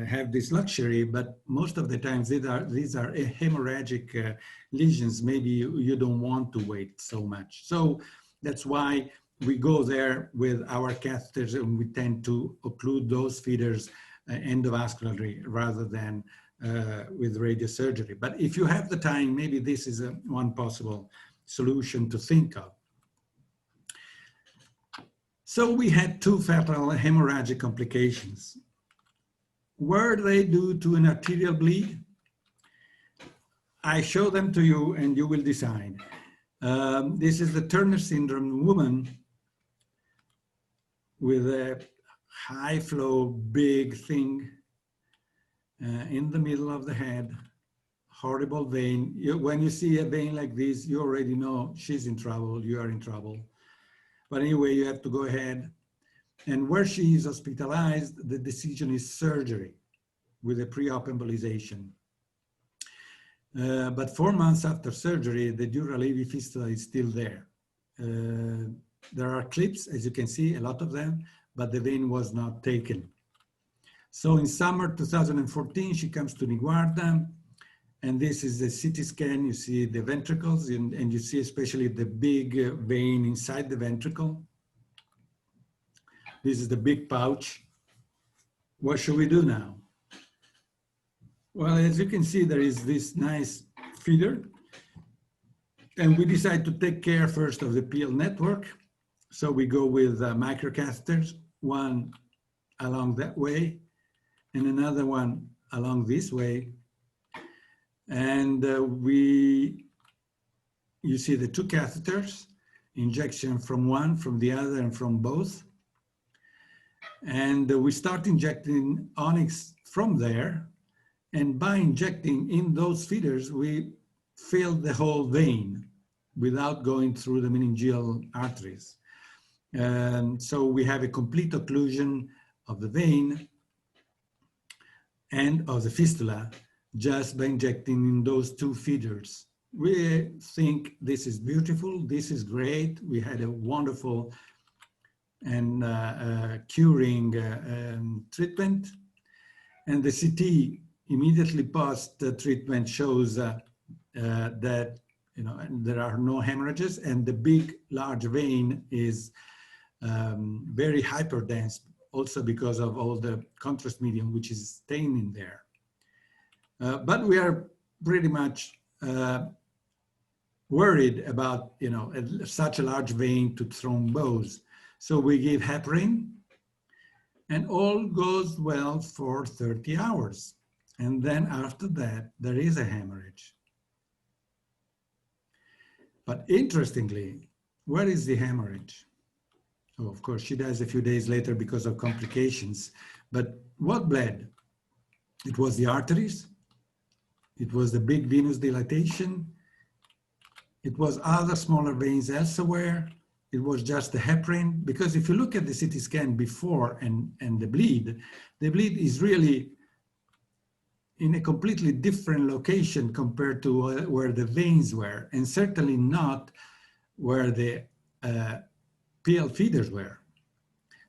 S5: have this luxury, but most of the times these are hemorrhagic lesions. Maybe you don't want to wait so much. So that's why we go there with our catheters and we tend to occlude those feeders endovascularly rather than with radiosurgery. But if you have the time, maybe this is one possible solution to think of. So we had 2 fatal hemorrhagic complications. Were they due to an arterial bleed? I show them to you and you will decide. This is the Turner syndrome woman with a high flow, big thing in the middle of the head, horrible vein. When you see a vein like this, you already know she's in trouble, you are in trouble. But anyway, you have to go ahead. And where she is hospitalized, the decision is surgery with a pre-op embolization. But 4 months after surgery, the dural AV fistula is still there. There are clips, as you can see, a lot of them, but the vein was not taken. So in summer 2014, she comes to Niguarda, and this is the CT scan. You see the ventricles, and you see especially the big vein inside the ventricle. This is the big pouch. What should we do now? Well, as you can see, there is this nice feeder, and we decide to take care first of the PL network. So we go with microcatheters, one along that way, and another one along this way. And you see the 2 catheters, injection from one, from the other, and from both. And we start injecting onyx from there. And by injecting in those feeders, we fill the whole vein without going through the meningeal arteries. And so we have a complete occlusion of the vein and of the fistula just by injecting in those 2 feeders. We think this is beautiful, this is great. We had a wonderful and curing treatment. And the CT immediately post treatment shows that there are no hemorrhages, and the big large vein is very hyperdense, also because of all the contrast medium which is staying in there. But we are pretty much worried about such a large vein to thrombose. So we give heparin, and all goes well for 30 hours. And then after that, there is a hemorrhage. But interestingly, where is the hemorrhage? Oh, of course, she dies a few days later because of complications. But what bled? It was the arteries. It was the big venous dilatation. It was other smaller veins elsewhere. It was just the heparin. Because if you look at the CT scan before and the bleed is really in a completely different location compared to where the veins were, and certainly not where the PL feeders were.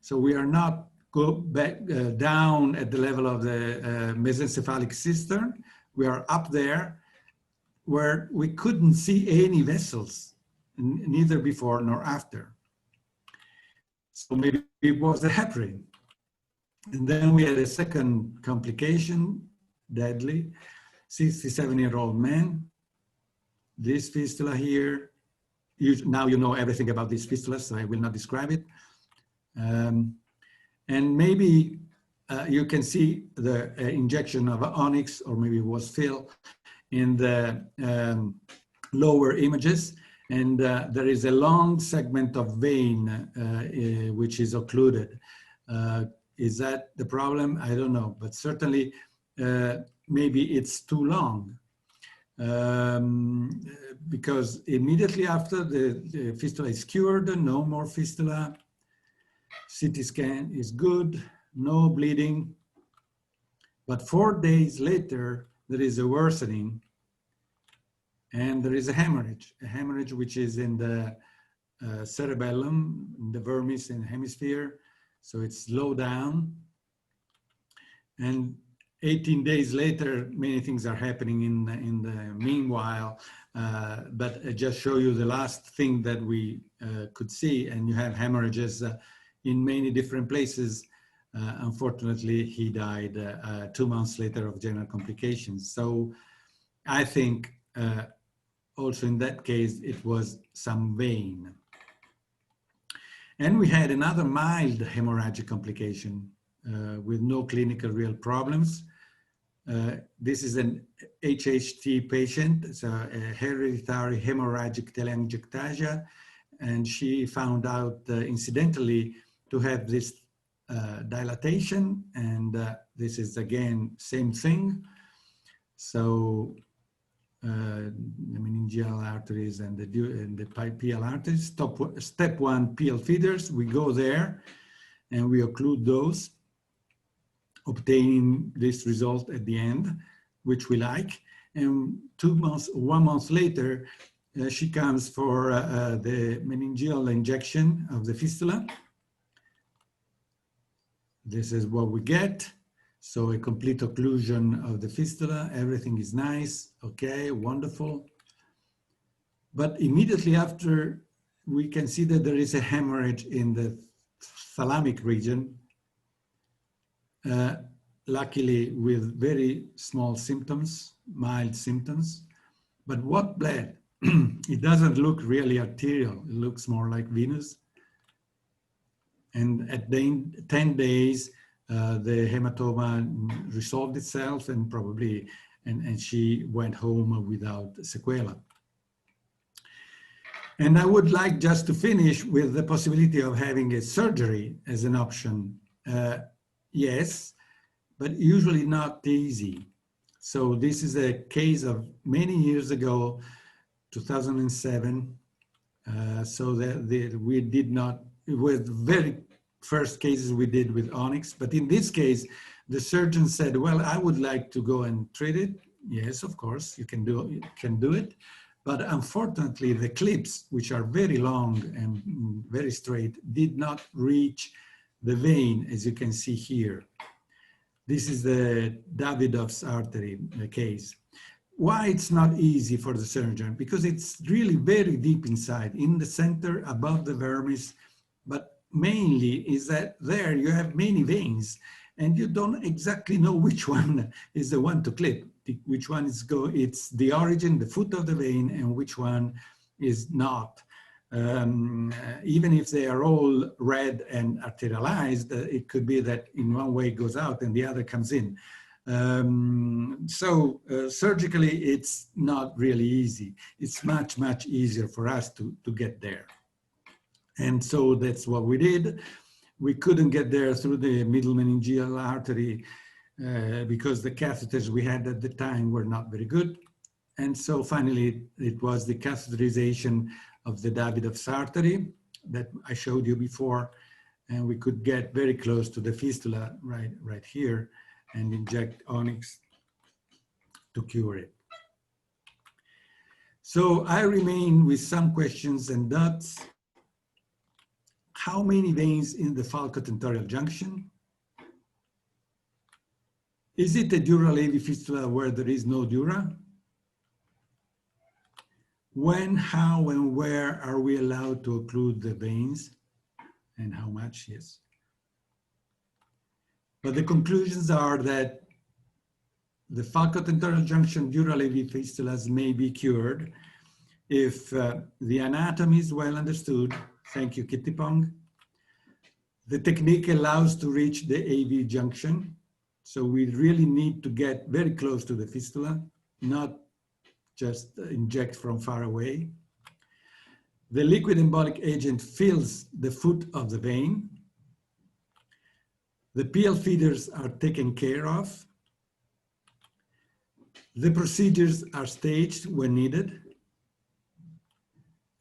S5: So we are not go back down at the level of the mesencephalic cistern. We are up there where we couldn't see any vessels, neither before nor after. So maybe it was the heparin. And then we had a second complication, deadly, 67-year-old man. This fistula here, now you know everything about this fistula, so I will not describe it. And maybe you can see the injection of onyx, or maybe it was fill, in the lower images. And there is a long segment of vein which is occluded. Is that the problem? I don't know, but certainly maybe it's too long. Because immediately after the fistula is cured, no more fistula. CT scan is good, no bleeding. But 4 days later, there is a worsening and there is a hemorrhage which is in the cerebellum, in the vermis in the hemisphere. So it's low down. And 18 days later, many things are happening in the meanwhile, but I just show you the last thing that we could see, and you have hemorrhages in many different places. Unfortunately, he died 2 months later of general complications. So I think also in that case, it was some vein. And we had another mild hemorrhagic complication with no clinical real problems. This is an HHT patient, it's a hereditary hemorrhagic telangiectasia, and she found out incidentally to have this dilatation, and this is again same thing. So the meningeal arteries and the PL arteries, step 1 PL feeders, we go there and we occlude those, obtaining this result at the end, which we like. And 1 month later, she comes for the meningeal injection of the fistula. This is what we get. So a complete occlusion of the fistula, everything is nice, okay, wonderful. But immediately after, we can see that there is a hemorrhage in the thalamic region, luckily with very small symptoms, mild symptoms. But what bled? It doesn't look really arterial, it looks more like venous. And at 10 days, the hematoma resolved itself and probably, and she went home without sequela. And I would like just to finish with the possibility of having a surgery as an option. Yes, but usually not easy. So this is a case of many years ago, 2007. So that we did not, it was the very first cases we did with onyx, but in this case, the surgeon said, well, I would like to go and treat it. Yes, of course, you can do it. But unfortunately, the clips, which are very long and very straight, did not reach the vein, as you can see here. This is the Davidov's artery case. Why it's not easy for the surgeon? Because it's really very deep inside, in the center, above the vermis, but mainly is that there you have many veins and you don't exactly know which one is the one to clip, which one is it's the origin, the foot of the vein, and which one is not. Even if they are all red and arterialized, it could be that in one way it goes out and the other comes in. Surgically, it's not really easy. It's much, much easier for us to get there. And so that's what we did. We couldn't get there through the middle meningeal artery because the catheters we had at the time were not very good. And so finally, it was the catheterization of the Davidov's artery that I showed you before. And we could get very close to the fistula right here and inject onyx to cure it. So I remain with some questions and doubts. How many veins in the falcotentorial junction? Is it a dural AV fistula where there is no dura? When, how, and where are we allowed to occlude the veins? And how much, yes. But the conclusions are that the falcotentorial junction dural AV fistulas may be cured if the anatomy is well understood. Thank you, Kitty Pong. The technique allows to reach the AV junction. So we really need to get very close to the fistula, not just inject from far away. The liquid embolic agent fills the foot of the vein. The PL feeders are taken care of. The procedures are staged when needed.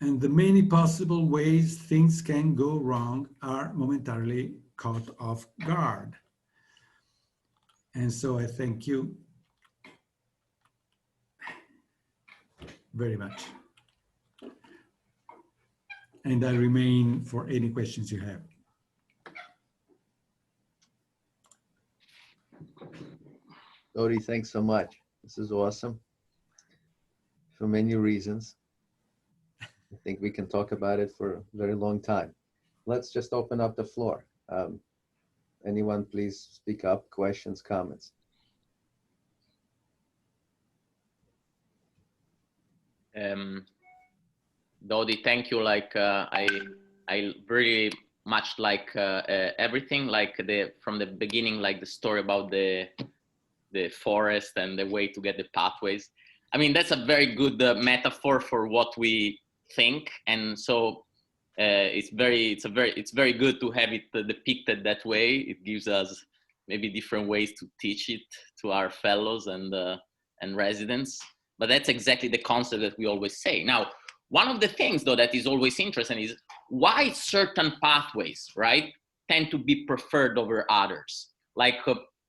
S5: And the many possible ways things can go wrong are momentarily caught off guard. And so I thank you very much. And I remain for any questions you have.
S2: Dodi, thanks so much. This is awesome for many reasons. I think we can talk about it for a very long time. Let's just open up the floor. Anyone please speak up, questions, comments.
S4: Dodi, thank you. Like I very much like everything, like from the beginning, like the story about the forest and the way to get the pathways. I mean, that's a very good metaphor for what we think, and so it's very good to have it depicted that way. It gives us maybe different ways to teach it to our fellows and residents. But that's exactly the concept that we always say. Now, one of the things though that is always interesting is why certain pathways, right, tend to be preferred over others. Like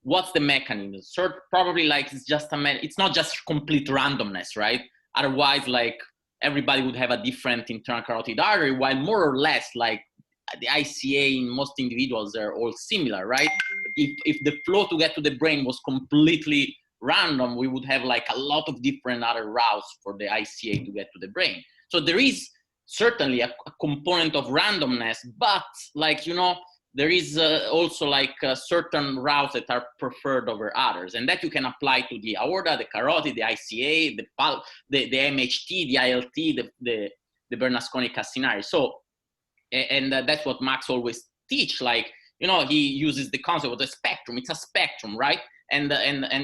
S4: what's the mechanism? Probably like it's not just complete randomness, right? Otherwise, like everybody would have a different internal carotid artery, while more or less like the ICA in most individuals are all similar, right? If the flow to get to the brain was completely random, we would have like a lot of different other routes for the ICA to get to the brain. So there is certainly a component of randomness, but like, you know, there is also like certain routes that are preferred over others, and that you can apply to the aorta, the carotid, the ICA, the MHT, the ILT, the Bernasconi Cassinari. So, and that's what Max always teach. Like, you know, he uses the concept of the spectrum. It's a spectrum, right? And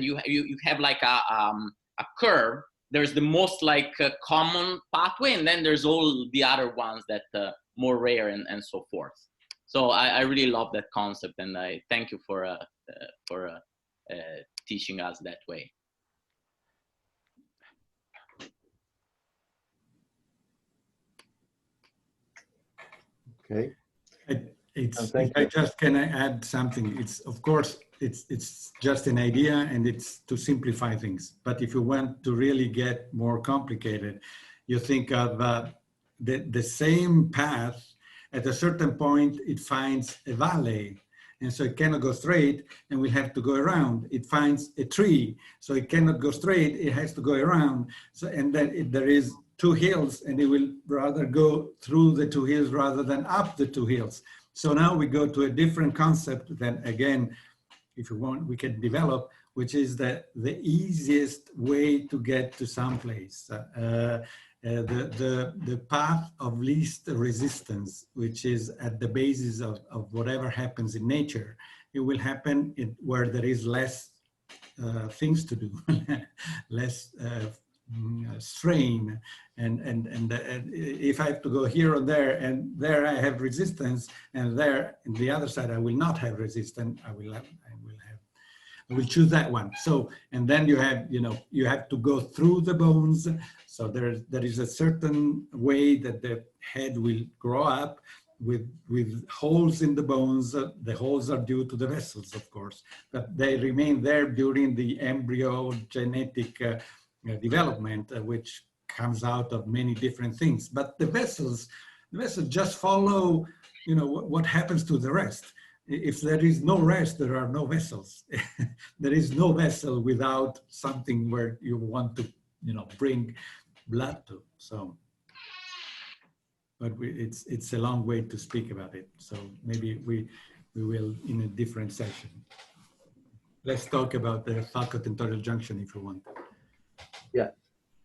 S4: you have like a curve. There's the most like common pathway, and then there's all the other ones that more rare and so forth. So I really love that concept, and I thank you for teaching us that way.
S2: Okay.
S5: If I just can add something, it's of course it's just an idea and it's to simplify things. But if you want to really get more complicated, you think of the same path. At a certain point, it finds a valley, and so it cannot go straight, and we have to go around. It finds a tree, so it cannot go straight, it has to go around. So, and then there is two hills, and it will rather go through the two hills rather than up the two hills. So now we go to a different concept that, again, if you want, we can develop, which is the easiest way to get to someplace. The path of least resistance, which is at the basis of whatever happens in nature. It will happen where there is less things to do, less strain, and if I have to go here or there, and there I have resistance, and there in the other side I will not have resistance. I will choose that one. So, and then you have, you have to go through the bones. So there is a certain way that the head will grow up with holes in the bones. The holes are due to the vessels, of course, but they remain there during the embryo genetic development, which comes out of many different things. But the vessels just follow, what happens to the rest. If there is no rest, there are no vessels. There is no vessel without something where you want to, bring blood to. So, but it's a long way to speak about it. So maybe we will in a different session. Let's talk about the falcotentorial junction if you want.
S2: Yeah.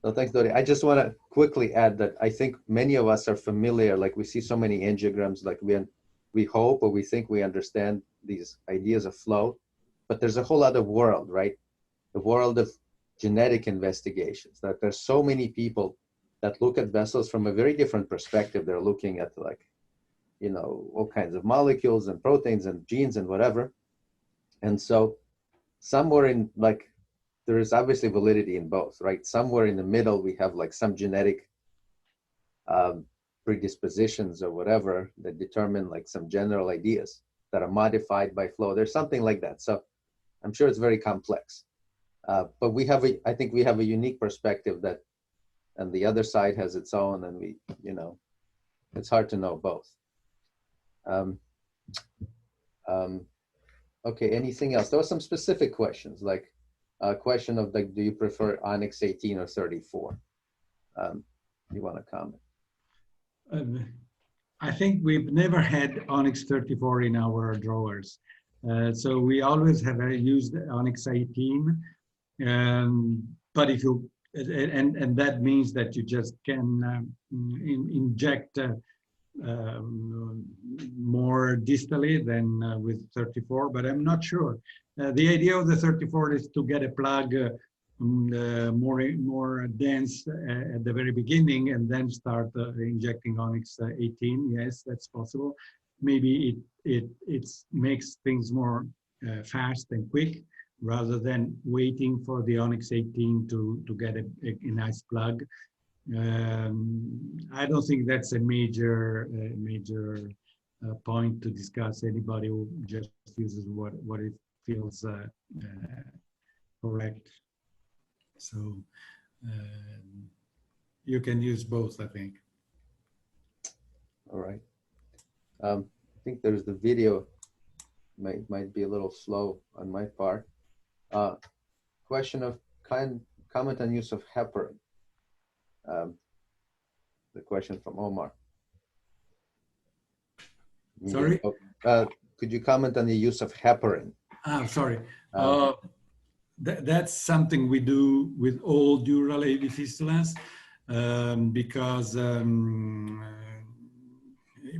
S2: No, thanks, Dori. I just want to quickly add that I think many of us are familiar, like we see so many angiograms, like we hope or we think we understand these ideas of flow, but there's a whole other world, right? The world of genetic investigations, that there's so many people that look at vessels from a very different perspective. They're looking at all kinds of molecules and proteins and genes and whatever. And so somewhere in there is obviously validity in both, right? Somewhere in the middle, we have some genetic predispositions or whatever that determine some general ideas that are modified by flow. There's something like that. So I'm sure it's very complex. But I think we have a unique perspective and the other side has its own, and it's hard to know both. Okay, anything else? There were some specific questions, like a question of do you prefer Onyx 18 or 34? You want to comment?
S5: I think we've never had Onyx 34 in our drawers. So we always have used Onyx 18. But if you, and that means that you just can inject more distally than with 34, but I'm not sure. The idea of the 34 is to get a plug more dense at the very beginning and then start injecting Onyx 18. Yes, that's possible. Maybe it makes things more fast and quick rather than waiting for the Onyx 18 to get a nice plug. I don't think that's a major point to discuss. Anybody who just uses what it feels correct. So you can use both, I think.
S2: All right. I think there's the video. Might be a little slow on my part. Question of comment on use of heparin. The question from Omar.
S5: Sorry?
S2: Could you comment on the use of heparin?
S5: Sorry. That's something we do with all dural AV fistulas because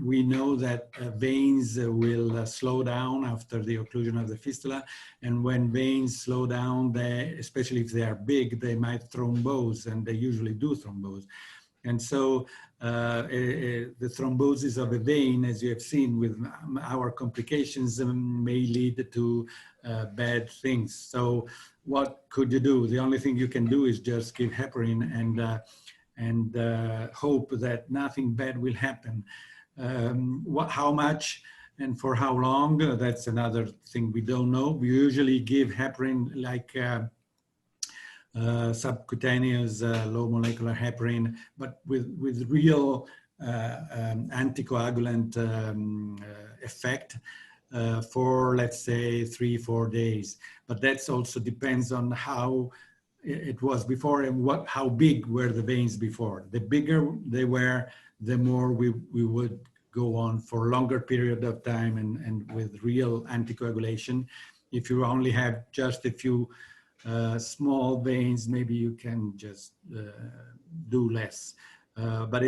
S5: we know that veins will slow down after the occlusion of the fistula. And when veins slow down, especially if they are big, they might thrombose, and they usually do thrombose. And so the thrombosis of a vein, as you have seen with our complications, may lead to bad things. So what could you do? The only thing you can do is just give heparin and hope that nothing bad will happen. How much and for how long, that's another thing we don't know. We usually give heparin like subcutaneous low molecular heparin, but with real anticoagulant effect for, let's say, 3-4 days. But that's also depends on how it was before and how big were the veins before. The bigger they were, the more we would go on for a longer period of time and with real anticoagulation. If you only have just a few small veins, maybe you can just do less. But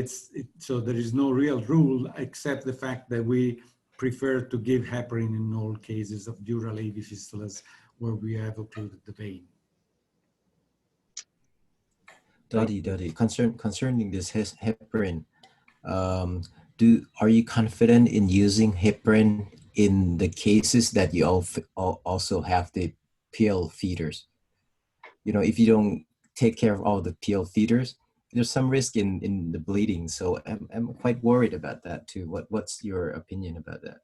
S5: so there is no real rule except the fact that we prefer to give heparin in all cases of dural AV fistulas where we have occluded the vein.
S1: Dottie, concerning this heparin, are you confident in using heparin in the cases that you also have the PL feeders? You know, if you don't take care of all the PL feeders, there's some risk in the bleeding. So I'm quite worried about that too. What's your opinion about that?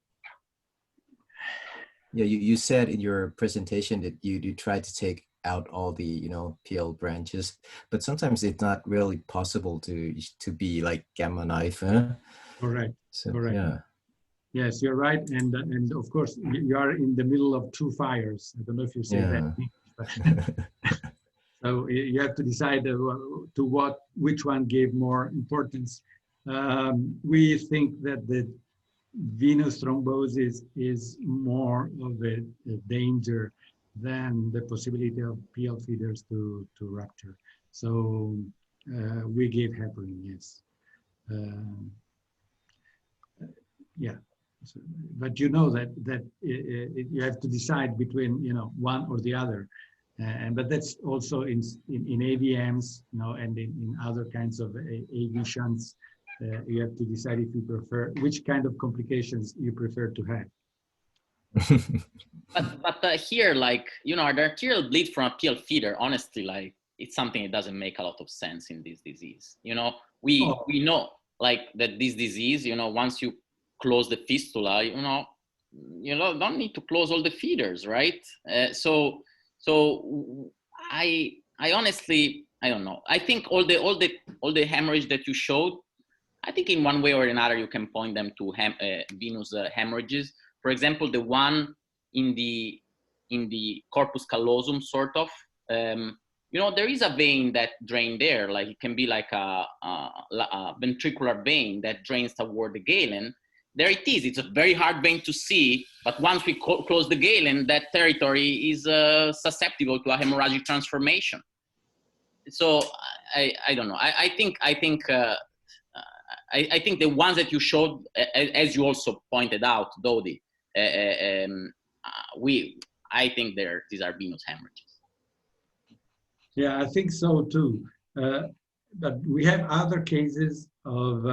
S1: Yeah, you said in your presentation that you try to take out all the, you know, PL branches, but sometimes it's not really possible to be like gamma knife. Huh?
S5: Correct.
S1: So,
S5: Correct.
S1: yeah.
S5: Yes, you're right, and of course you are in the middle of two fires. I don't know if you say that. But so you have to decide to which one gave more importance. We think that the venous thrombosis is more of a danger than the possibility of PL feeders to rupture. So we gave heparin, yes. Yeah, so, but you know that you have to decide between, you know, one or the other. But that's also in AVMs, you know, and in other kinds of AV shunts. You have to decide if you prefer, which kind of complications you prefer to have.
S4: But here, like, you know, the arterial bleed from a PL feeder, honestly, like, it's something that doesn't make a lot of sense in this disease. You know, we know like that this disease, you know, once you close the fistula, you don't need to close all the feeders, right? So I honestly, I don't know. I think all the hemorrhage that you showed, I think in one way or another you can point them to venous hemorrhages. For example, the one in the corpus callosum, sort of. You know, there is a vein that drains there. Like it can be like a ventricular vein that drains toward the galen. There it is. It's a very hard vein to see, but once we close the galen, that territory is susceptible to a hemorrhagic transformation. So I don't know. I think the ones that you showed, as you also pointed out, Dodi, I think these are venous hemorrhages.
S5: Yeah, I think so too. But we have other cases of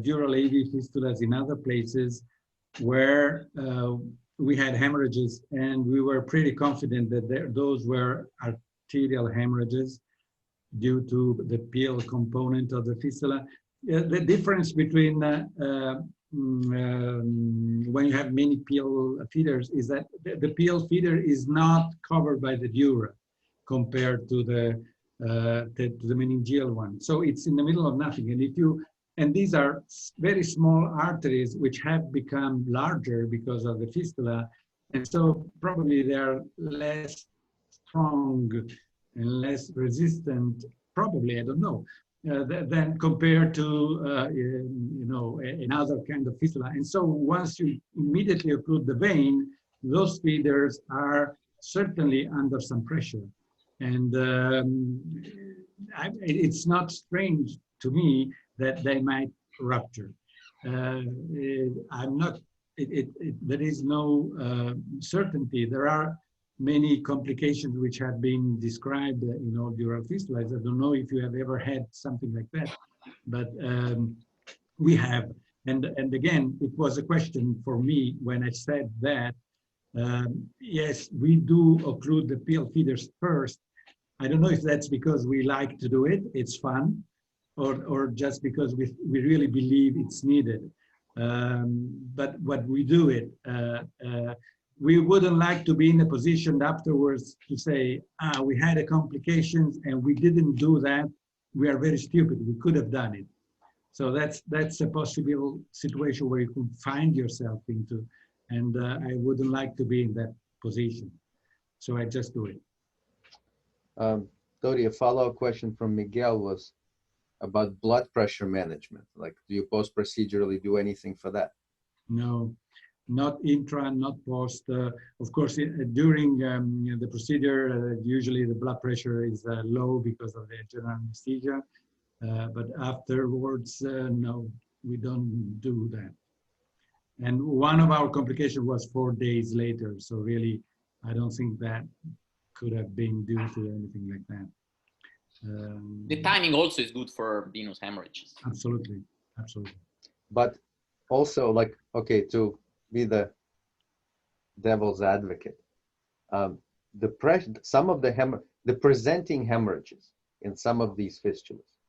S5: dural AV fistulas in other places where we had hemorrhages, and we were pretty confident that those were arterial hemorrhages due to the PL component of the fistula. The difference between when you have many PL feeders is that the PL feeder is not covered by the dura compared to the meningeal one. So it's in the middle of nothing. And these are very small arteries which have become larger because of the fistula. And so probably they are less strong and less resistant, probably, I don't know, than compared to, you know, another kind of fistula. And so once you immediately occlude the vein, those feeders are certainly under some pressure. And it's not strange to me that they might rupture. I'm not, there is no certainty. There are many complications which have been described, you know, dural fistulas. I don't know if you have ever had something like that, but we have. And again, it was a question for me when I said that, yes, we do occlude the PL feeders first. I don't know if that's because we like to do it, it's fun, or just because we really believe it's needed. But what we do it, we wouldn't like to be in a position afterwards to say, we had a complications and we didn't do that. We are very stupid, we could have done it. So that's a possible situation where you can find yourself into, and I wouldn't like to be in that position. So I just do it.
S2: Dodi, a follow-up question from Miguel was about blood pressure management. Like, do you post-procedurally do anything for that?
S5: No, not intra, not post. Of course, during the procedure, usually the blood pressure is low because of the general anesthesia. But afterwards, no, we don't do that. And one of our complications was 4 days later. So really, I don't think that could have been due to anything like that.
S4: The timing also is good for venous hemorrhages.
S5: Absolutely, absolutely.
S2: But also, like, okay, to be the devil's advocate, some of the presenting hemorrhages in some of these fistulas,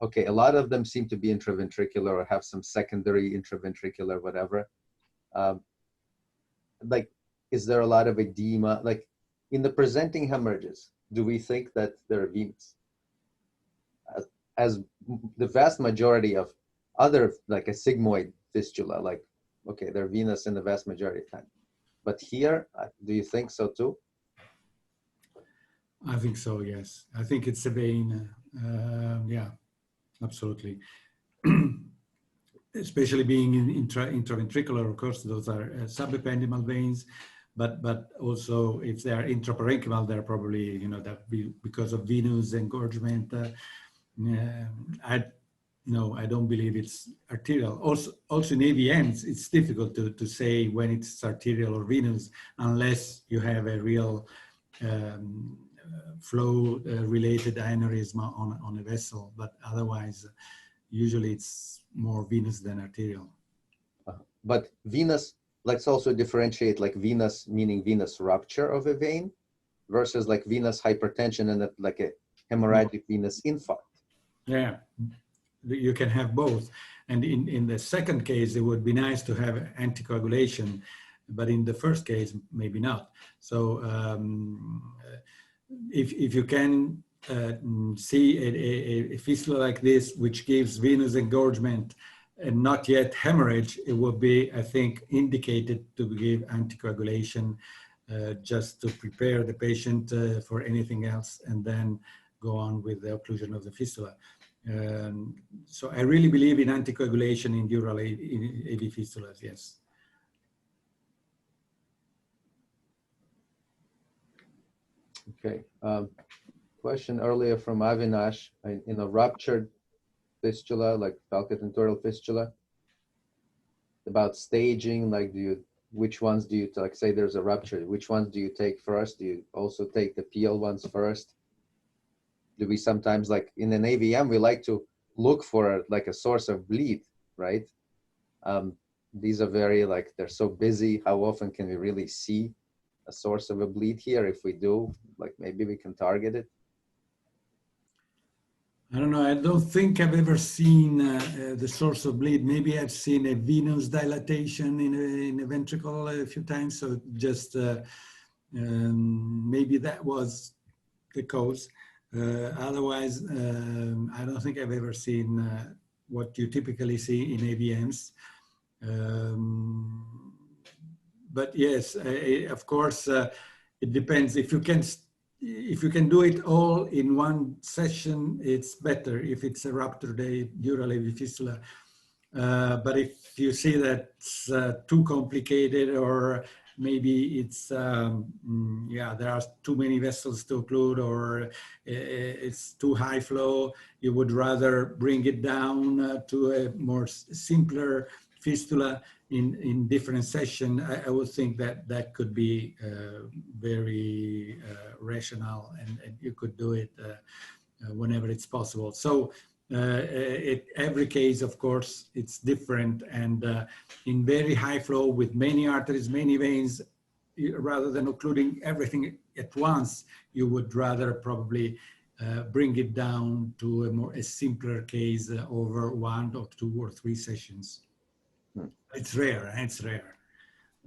S2: okay, a lot of them seem to be intraventricular or have some secondary intraventricular whatever. Like, is there a lot of edema? Like, in the presenting hemorrhages, do we think that they're venous? As the vast majority of other, like a sigmoid fistula, like, okay, they're venous in the vast majority of time. But here, do you think so too?
S5: I think so, yes. I think it's a vein, yeah, absolutely. Especially being in intraventricular, of course, those are subependymal veins, but also if they are intraparenchymal, they're probably, you know, that because of venous engorgement. I don't believe it's arterial. Also in AVMs, it's difficult to say when it's arterial or venous unless you have a real flow-related aneurysm on a vessel. But otherwise, usually it's more venous than arterial.
S2: But venous, let's also differentiate, like venous meaning venous rupture of a vein versus like venous hypertension and like a hemorrhagic venous infarct.
S5: Yeah, you can have both. And in the second case, it would be nice to have anticoagulation, but in the first case, maybe not. So if you can see a fistula like this, which gives venous engorgement and not yet hemorrhage, it would be, I think, indicated to give anticoagulation just to prepare the patient for anything else and then go on with the occlusion of the fistula. So I really believe in anticoagulation in dural AV fistulas, yes.
S2: Okay. Question earlier from Avinash, in a ruptured fistula, like falcotentorial fistula, about staging, like which ones do you, like say there's a rupture, which ones do you take first? Do you also take the PL ones first? Do we sometimes, like in an AVM, we like to look for like a source of bleed, right? These are very, like, they're so busy. How often can we really see a source of a bleed here? If we do, like, maybe we can target it.
S5: I don't know. I don't think I've ever seen the source of bleed. Maybe I've seen a venous dilatation in a ventricle a few times. So just maybe that was the cause. Otherwise, I don't think I've ever seen what you typically see in AVMs. But yes, of course, it depends. If you can do it all in one session, it's better if it's a ruptured dural AV fistula. But if you see that it's too complicated, or maybe it's, there are too many vessels to occlude, or it's too high flow, you would rather bring it down to a more simpler fistula in different session. I would think that could be very rational, and you could do it whenever it's possible. So every case, of course, it's different, and in very high flow with many arteries, many veins, rather than occluding everything at once, you would rather probably bring it down to a simpler case over 1 or 2 or 3 sessions. It's rare. It's rare.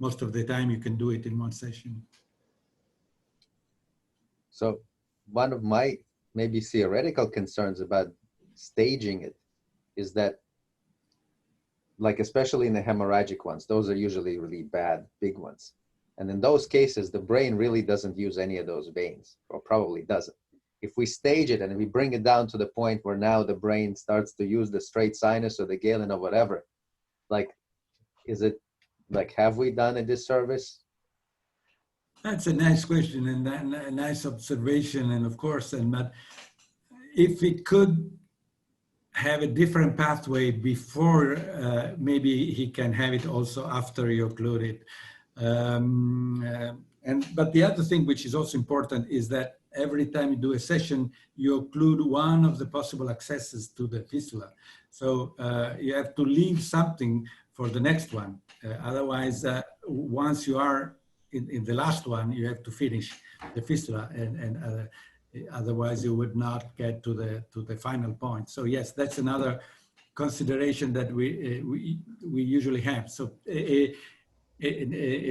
S5: Most of the time you can do it in 1 session.
S2: So one of my maybe theoretical concerns about staging it is that, like, especially in the hemorrhagic ones, those are usually really bad, big ones. And in those cases, the brain really doesn't use any of those veins, or probably doesn't. If we stage it and we bring it down to the point where now the brain starts to use the straight sinus or the Galen or whatever, like, is it, like, have we done a disservice?
S5: That's a nice question and a nice observation. And of course, but if it could have a different pathway before, maybe he can have it also after you occlude it. But the other thing which is also important is that every time you do a session, you occlude one of the possible accesses to the fistula. So you have to leave something for the next one. Otherwise, once you are in the last one, you have to finish the fistula, and otherwise you would not get to the final point. So yes, that's another consideration that we usually have. So a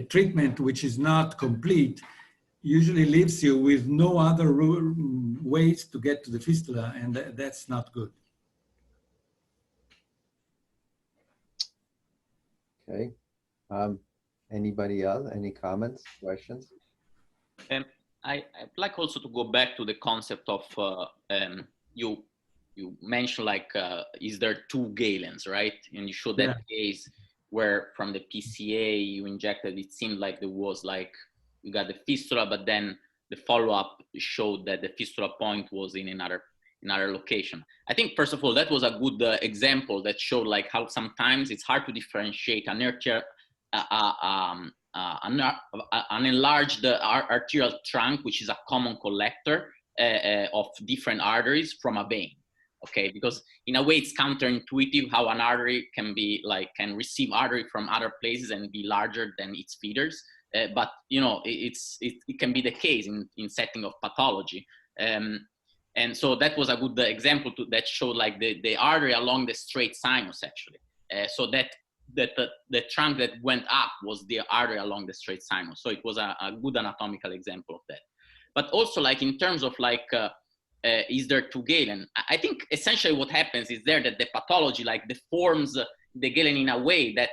S5: treatment which is not complete usually leaves you with no other ways to get to the fistula, and that's not good.
S2: Okay. Anybody else? Any comments, questions?
S4: I'd like also to go back to the concept of you mentioned like is there two Galens, right? And you showed that case where from the PCA you injected, it seemed like there was like you got the fistula, but then the follow-up showed that the fistula point was in another location. I think first of all that was a good example that showed like how sometimes it's hard to differentiate an enlarged arterial trunk, which is a common collector of different arteries, from a vein. Okay, because in a way it's counterintuitive how an artery can be like can receive artery from other places and be larger than its feeders. But you know it can be the case in setting of pathology. And so that was a good example that showed like the artery along the straight sinus actually. So that the trunk that went up was the artery along the straight sinus. So it was a good anatomical example of that. But also like in terms of like, is there two Galen? I think essentially what happens is there that the pathology like deforms the Galen in a way that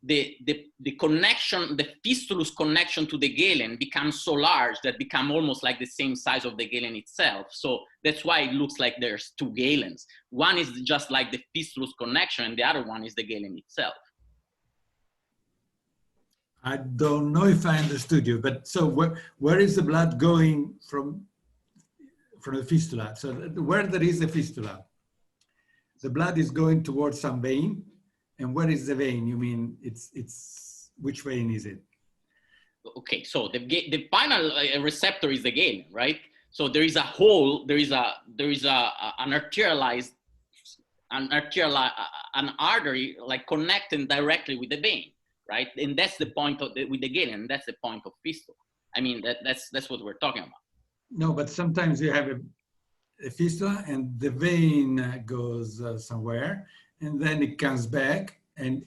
S4: the connection, the fistulous connection to the Galen becomes so large that become almost like the same size of the Galen itself. So that's why it looks like there's two Galens. One is just like the fistulous connection and the other one is the Galen itself.
S5: I don't know if I understood you, but so where is the blood going from the fistula? So where there is a fistula, the blood is going towards some vein. And where is the vein? You mean it's which vein is it?
S4: Okay, so the final receptor is the Galen, right? So there is a hole. There is an artery like connecting directly with the vein, right? And that's the point of with the Galen. That's the point of fistula. I mean that's what we're talking about.
S5: No, but sometimes you have a fistula and the vein goes somewhere. And then it comes back and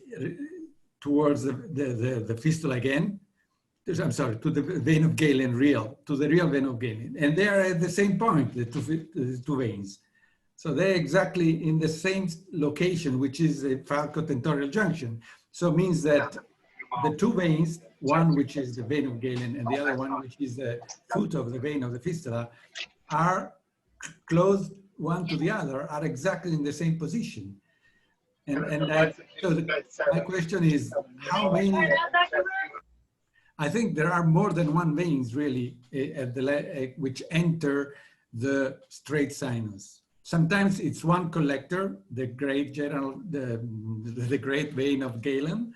S5: towards the fistula again. I'm sorry, to the vein of Galen, to the real vein of Galen. And they are at the same point, the two veins. So they're exactly in the same location, which is a Falcotentorial junction. So it means that the two veins, one which is the vein of Galen and the other one which is the foot of the vein of the fistula, are close one to the other, are exactly in the same position. So my question is, how many? I think there are more than one veins really which enter the straight sinus. Sometimes it's one collector, the great vein of Galen.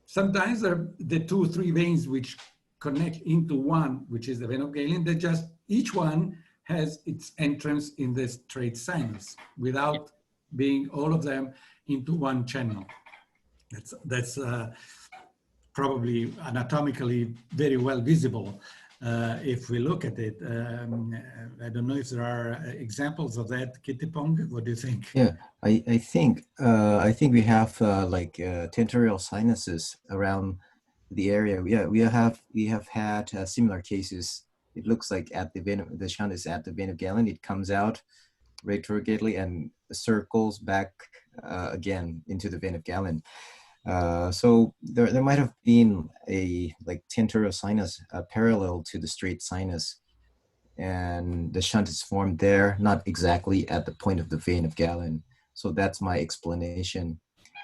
S5: Sometimes there are the 2 or 3 veins which connect into one, which is the vein of Galen. They just each one has its entrance in the straight sinus without being all of them into one channel. That's probably anatomically very well visible if we look at it. I don't know if there are examples of that. Kittipong, what do you think?
S1: Yeah, I think we have like tentorial sinuses around the area. Yeah, we have had similar cases. It looks like at the vein, the shunt is at the vein of Galen. It comes out retrogradely and circles back again into the vein of Galen. So there might have been a like tentorial sinus parallel to the straight sinus, and the shunt is formed there, not exactly at the point of the vein of Galen. So that's my explanation.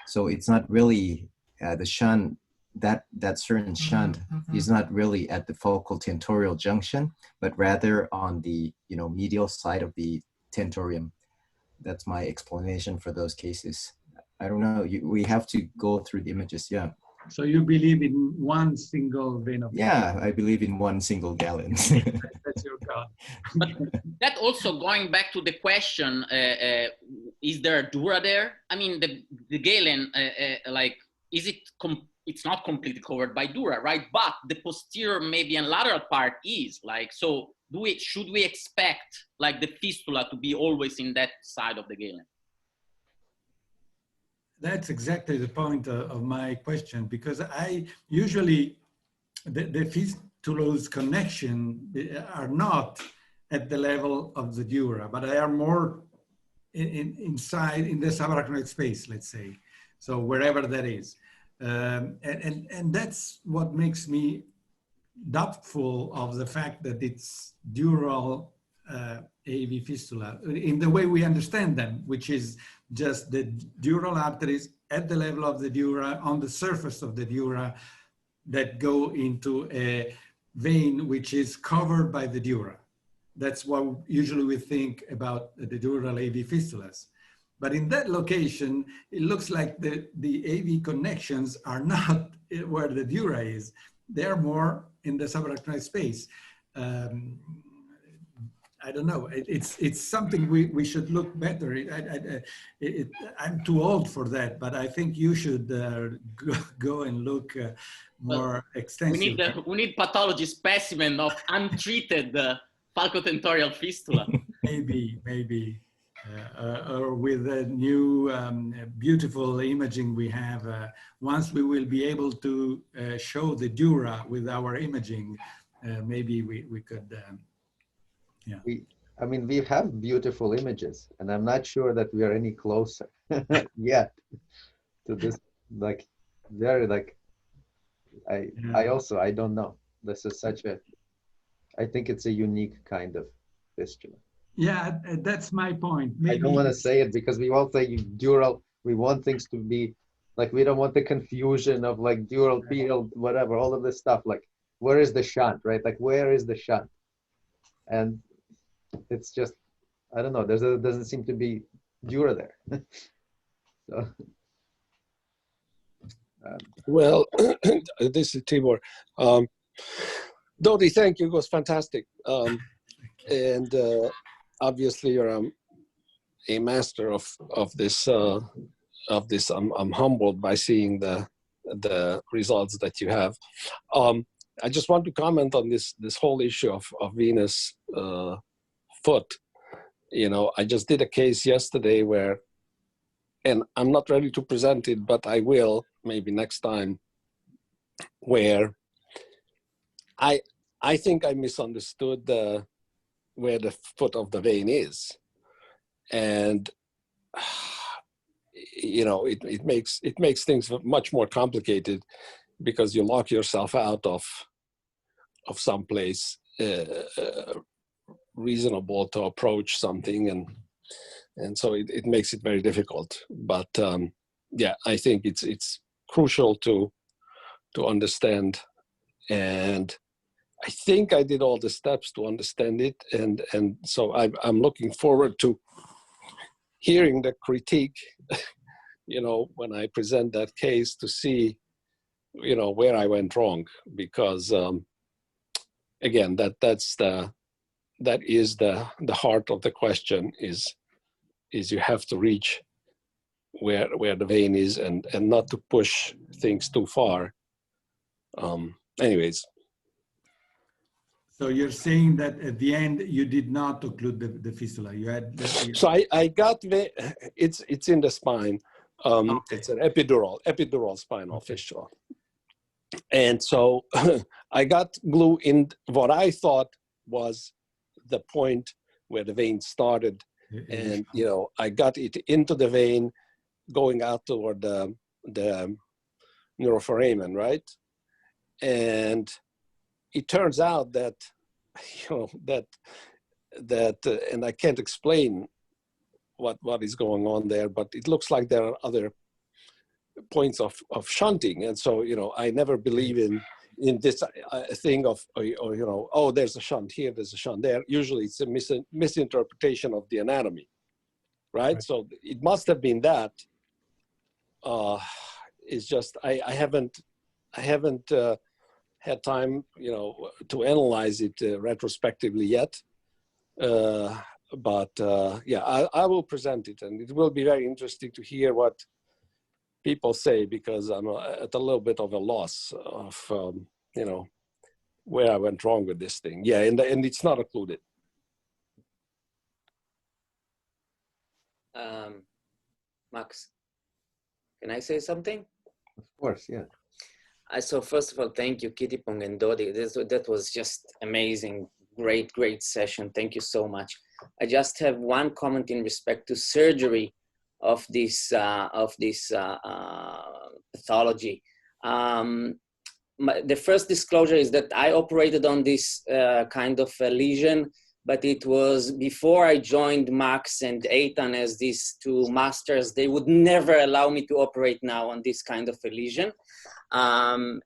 S1: So it's not really the shunt, that certain shunt is not really at the falcotentorial junction, but rather on the medial side of the tentorium. That's my explanation for those cases. I don't know. We have to go through the images. Yeah.
S5: So you believe in one single vein of
S1: Yeah, I believe in one single gallon.
S5: That's your God.
S4: But that also going back to the question, is there a dura there? I mean, the galen, like, is it, it's not completely covered by dura, right? But the posterior, maybe and lateral part is like, so should we expect like the fistula to be always in that side of the galen?
S5: That's exactly the point of my question, because I usually, the fistula's connection are not at the level of the dura, but they are more inside in the subarachnoid space, let's say. So wherever that is. And that's what makes me doubtful of the fact that it's dural AV fistula in the way we understand them, which is just the dural arteries at the level of the dura, on the surface of the dura, that go into a vein which is covered by the dura. That's what usually we think about the dural AV fistulas. But in that location, it looks like the AV connections are not where the dura is. They're more in the subarachnoid space. I don't know. It's something we should look better. I'm too old for that, but I think you should go and look more extensively.
S4: We need pathology specimen of untreated falcotentorial fistula.
S5: Maybe. Or with the new beautiful imaging we have, once we will be able to show the dura with our imaging, maybe we could, yeah.
S2: I mean, we have beautiful images, and I'm not sure that we are any closer yet to this, like, very, like, I don't know. This is such a, I think it's a unique kind of fistula.
S5: Yeah, that's my point. Maybe.
S2: I don't want to say it because we all say dural. We want things to be like, we don't want the confusion of like dural, pedal, whatever, all of this stuff. Like, where is the shunt, right? Like, where is the shunt? And it's just, I don't know. Doesn't seem to be dura there. So,
S6: well, this is Tibor. Dodi, thank you. It was fantastic. And obviously, you're a master of this. I'm humbled by seeing the results that you have. I just want to comment on this whole issue of venous foot. You know, I just did a case yesterday where, and I'm not ready to present it, but I will maybe next time, where I think I misunderstood where the foot of the vein is, and you know, it makes things much more complicated because you lock yourself out of some place reasonable to approach something, and so it makes it very difficult. But yeah, I think it's crucial to understand, and I think I did all the steps to understand it, and so I'm looking forward to hearing the critique, you know, when I present that case, to see, you know, where I went wrong, because again, that is the heart of the question, is you have to reach where the vein is, and not to push things too far. Anyways.
S5: So you're saying that at the end you did not occlude the fistula. You had.
S6: So I got it's in the spine.
S5: Okay.
S6: It's an epidural spinal fistula, and so I got glue in what I thought was the point where the vein started, and you know, I got it into the vein, going out toward the neuroforamen, right? And it turns out that, you know, that and I can't explain what is going on there, but it looks like there are other points of shunting. And so, you know, I never believe in this thing of, or, you know, oh, there's a shunt here, there's a shunt there. Usually it's a misinterpretation of the anatomy, right? So it must have been that. It's just, I haven't haven't had time, to analyze it retrospectively yet. But yeah, I will present it, and it will be very interesting to hear what people say, because I'm at a little bit of a loss of, where I went wrong with this thing. Yeah, and it's not occluded.
S7: Max, can I say something?
S2: Of course, yeah.
S7: So first of all, thank you, Kittipong and Dodi. That was just amazing. Great session. Thank you so much. I just have one comment in respect to surgery of this pathology. The first disclosure is that I operated on this kind of a lesion, but it was before I joined Max and Eitan as these two masters. They would never allow me to operate now on this kind of a lesion. And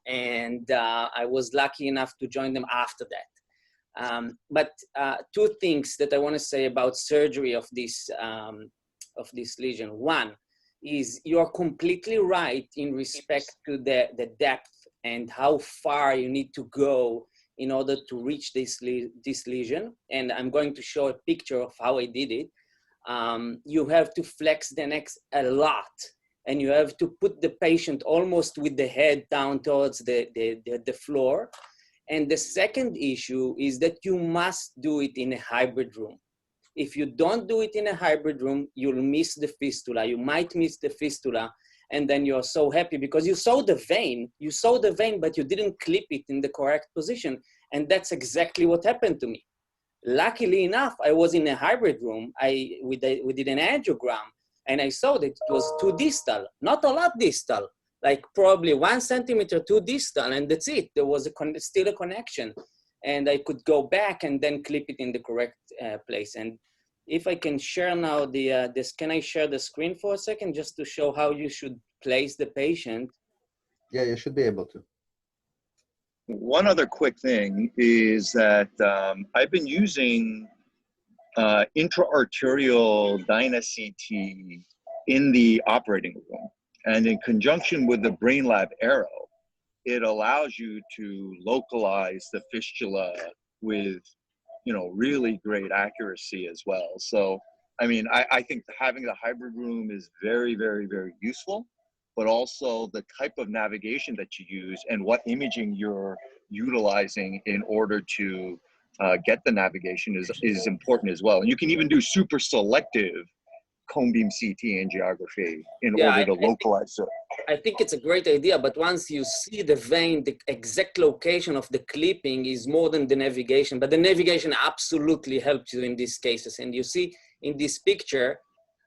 S7: I was lucky enough to join them after that. But two things that I want to say about surgery of this lesion. One is you are completely right in respect to the depth and how far you need to go in order to reach this lesion. And I'm going to show a picture of how I did it. You have to flex the neck a lot, and you have to put the patient almost with the head down towards the floor. And the second issue is that you must do it in a hybrid room. If you don't do it in a hybrid room, you'll miss the fistula. You might miss the fistula, and then you're so happy because you saw the vein, but you didn't clip it in the correct position. And that's exactly what happened to me. Luckily enough, I was in a hybrid room. We did an angiogram, and I saw that it was too distal, not a lot distal, like probably 1 centimeter too distal, and that's it. There was still a connection, and I could go back and then clip it in the correct place. And if I can share now can I share the screen for a second just to show how you should place the patient?
S2: Yeah, you should be able to.
S8: One other quick thing is that I've been using intra-arterial DynaCT in the operating room. And in conjunction with the BrainLab Aero, it allows you to localize the fistula with, really great accuracy as well. So, I mean, I think having the hybrid room is very, very, very useful, but also the type of navigation that you use and what imaging you're utilizing in order to get the navigation is important as well. And you can even do super selective cone beam CT angiography in order to localize it.
S7: I think it's a great idea, but once you see the vein, the exact location of the clipping is more than the navigation, but the navigation absolutely helps you in these cases. And you see in this picture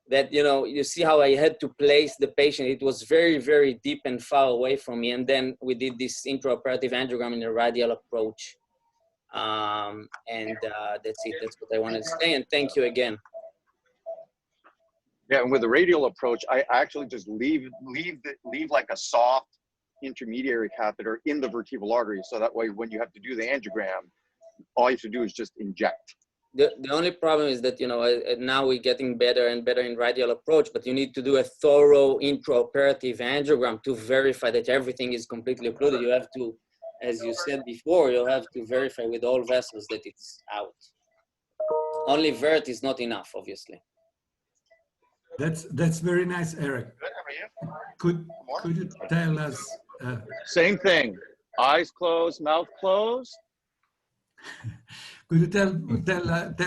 S7: that, you see how I had to place the patient. It was very, very deep and far away from me. And then we did this intraoperative angiogram in a radial approach. That's it. That's what I wanted to say. And thank you again.
S8: Yeah, and with the radial approach, I actually just leave like a soft intermediary catheter in the vertebral artery, so that way when you have to do the angiogram, all you have to do is just inject.
S7: The only problem is that, now we're getting better and better in radial approach, but you need to do a thorough intraoperative angiogram to verify that everything is completely occluded. You have to, as you said before, you'll have to verify with all vessels that it's out. Only vert is not enough, obviously.
S5: That's very nice, Eric.
S8: Good, how are you?
S5: Could you tell us?
S8: Same thing. Eyes closed, mouth closed.
S5: Could you tell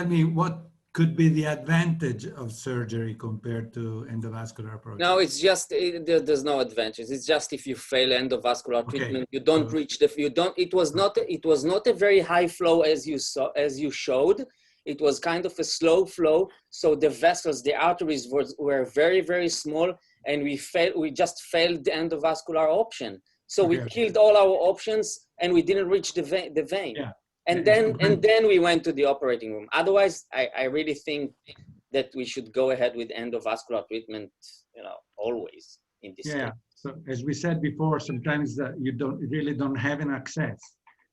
S5: me what could be the advantage of surgery compared to endovascular approach?
S7: No, it's just there's no advantage. It's just if you fail endovascular treatment, you don't reach It was not a very high flow as you showed. It was kind of a slow flow. So the vessels, the arteries were very, very small, and we just failed the endovascular option. So we killed all our options, and we didn't reach the vein. Yeah. And then we went to the operating room. Otherwise, I really think that we should go ahead with endovascular treatment, always in this case.
S5: So as we said before, sometimes you really don't have an access,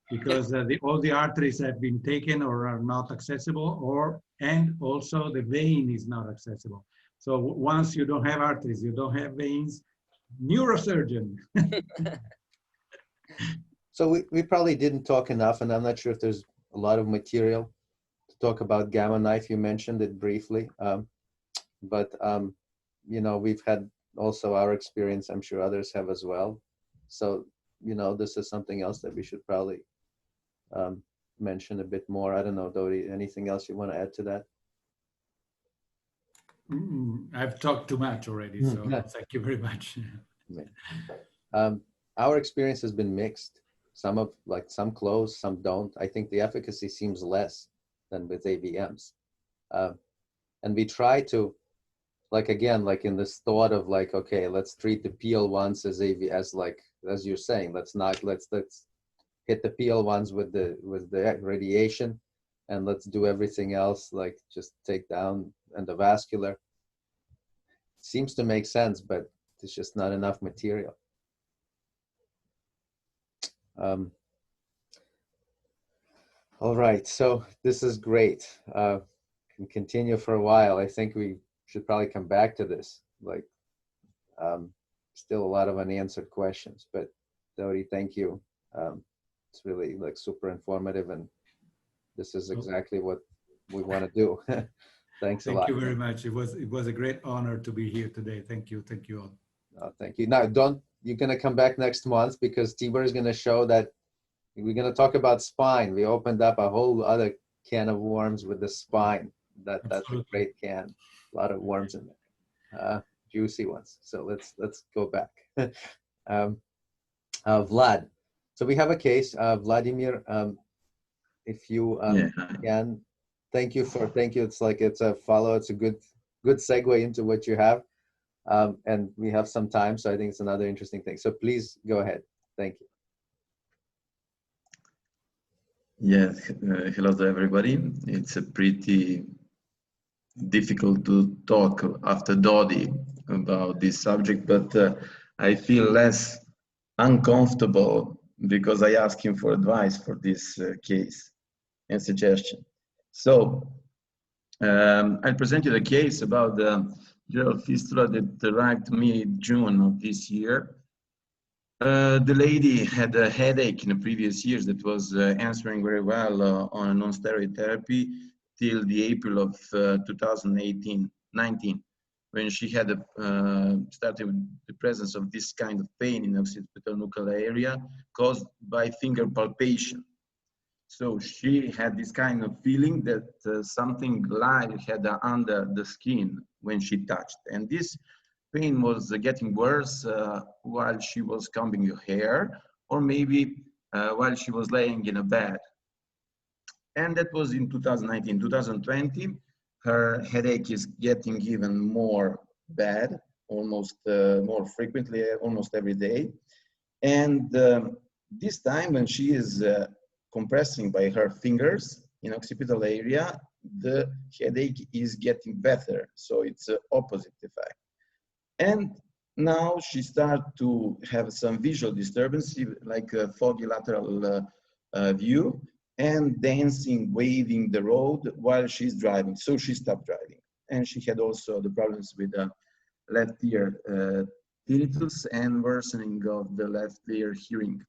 S5: because all the arteries have been taken or are not accessible, and also the vein is not accessible. So once you don't have arteries, you don't have veins, neurosurgeon.
S2: So we probably didn't talk enough, and I'm not sure if there's a lot of material to talk about gamma knife. You mentioned it briefly, but you know, we've had also our experience. I'm sure others have as well. So, you know, this is something else that we should probably mention a bit more. I don't know, Dodi, anything else you want to add to that?
S5: I've talked too much already, so thank you very much.
S2: Our experience has been mixed. Some close, some don't. I think the efficacy seems less than with AVMs. And we try to, like, again, like in this thought of like, okay, let's treat the PL1s as you're saying, let's hit the PL1s with the radiation, and let's do everything else, like just take down endovascular. Seems to make sense, but there's just not enough material. All right, so this is great. Can continue for a while. I think we should probably come back to this. Like, still a lot of unanswered questions, but Dodi, thank you. It's really like super informative, and this is exactly what we want to do. Thanks a lot.
S5: Thank you very much. It was a great honor to be here today. Thank you all.
S2: Thank you. Now, you're gonna come back next month, because Tibor is gonna show that we're gonna talk about spine. We opened up a whole other can of worms with the spine. That's a great can. A lot of worms in there, juicy ones. So let's go back. Vlad. So we have a case, Vladimir. If you can, thank you. It's like it's a follow. It's a good segue into what you have, and we have some time, so I think it's another interesting thing. So please go ahead. Thank you.
S9: Yes, hello to everybody. It's a pretty difficult to talk after Dodi about this subject, but I feel less uncomfortable because I asked him for advice for this case and suggestion. So I presented a case about the dural fistula that arrived to me in June of this year. The lady had a headache in the previous years that was answering very well on a non-steroid therapy till the April of 2019, when she had started with the presence of this kind of pain in the occipital nuchal area caused by finger palpation. So she had this kind of feeling that something live had under the skin when she touched, and this pain was getting worse while she was combing her hair, or maybe while she was laying in a bed. And that was in 2019. 2020, her headache is getting even more bad, almost more frequently, almost every day. And this time when she is compressing by her fingers in occipital area, the headache is getting better. So it's an opposite effect. And now she starts to have some visual disturbance, like a foggy lateral view, and dancing, waving the road while she's driving. So she stopped driving. And she had also the problems with the left ear tinnitus and worsening of the left ear hearing.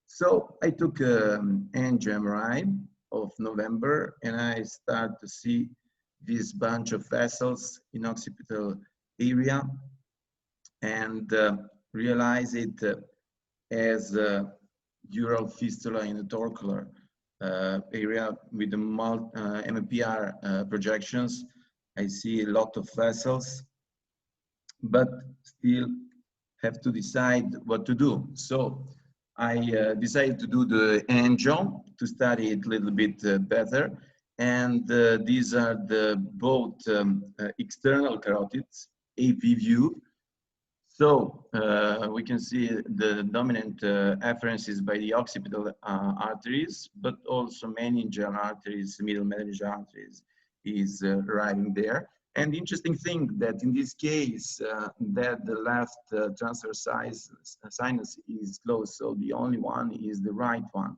S9: So I took an angio MRI of November, and I start to see this bunch of vessels in occipital area, and realize it as a dural fistula in the torcular area with the MPR projections. I see a lot of vessels, but still have to decide what to do. So I decided to do the angio to study it a little bit better. And these are the both external carotids, AP view. So we can see the dominant afferences by the occipital arteries, but also meningeal arteries, middle meningeal arteries is arriving there. And the interesting thing that in this case, that the left transverse sinus is closed, so the only one is the right one.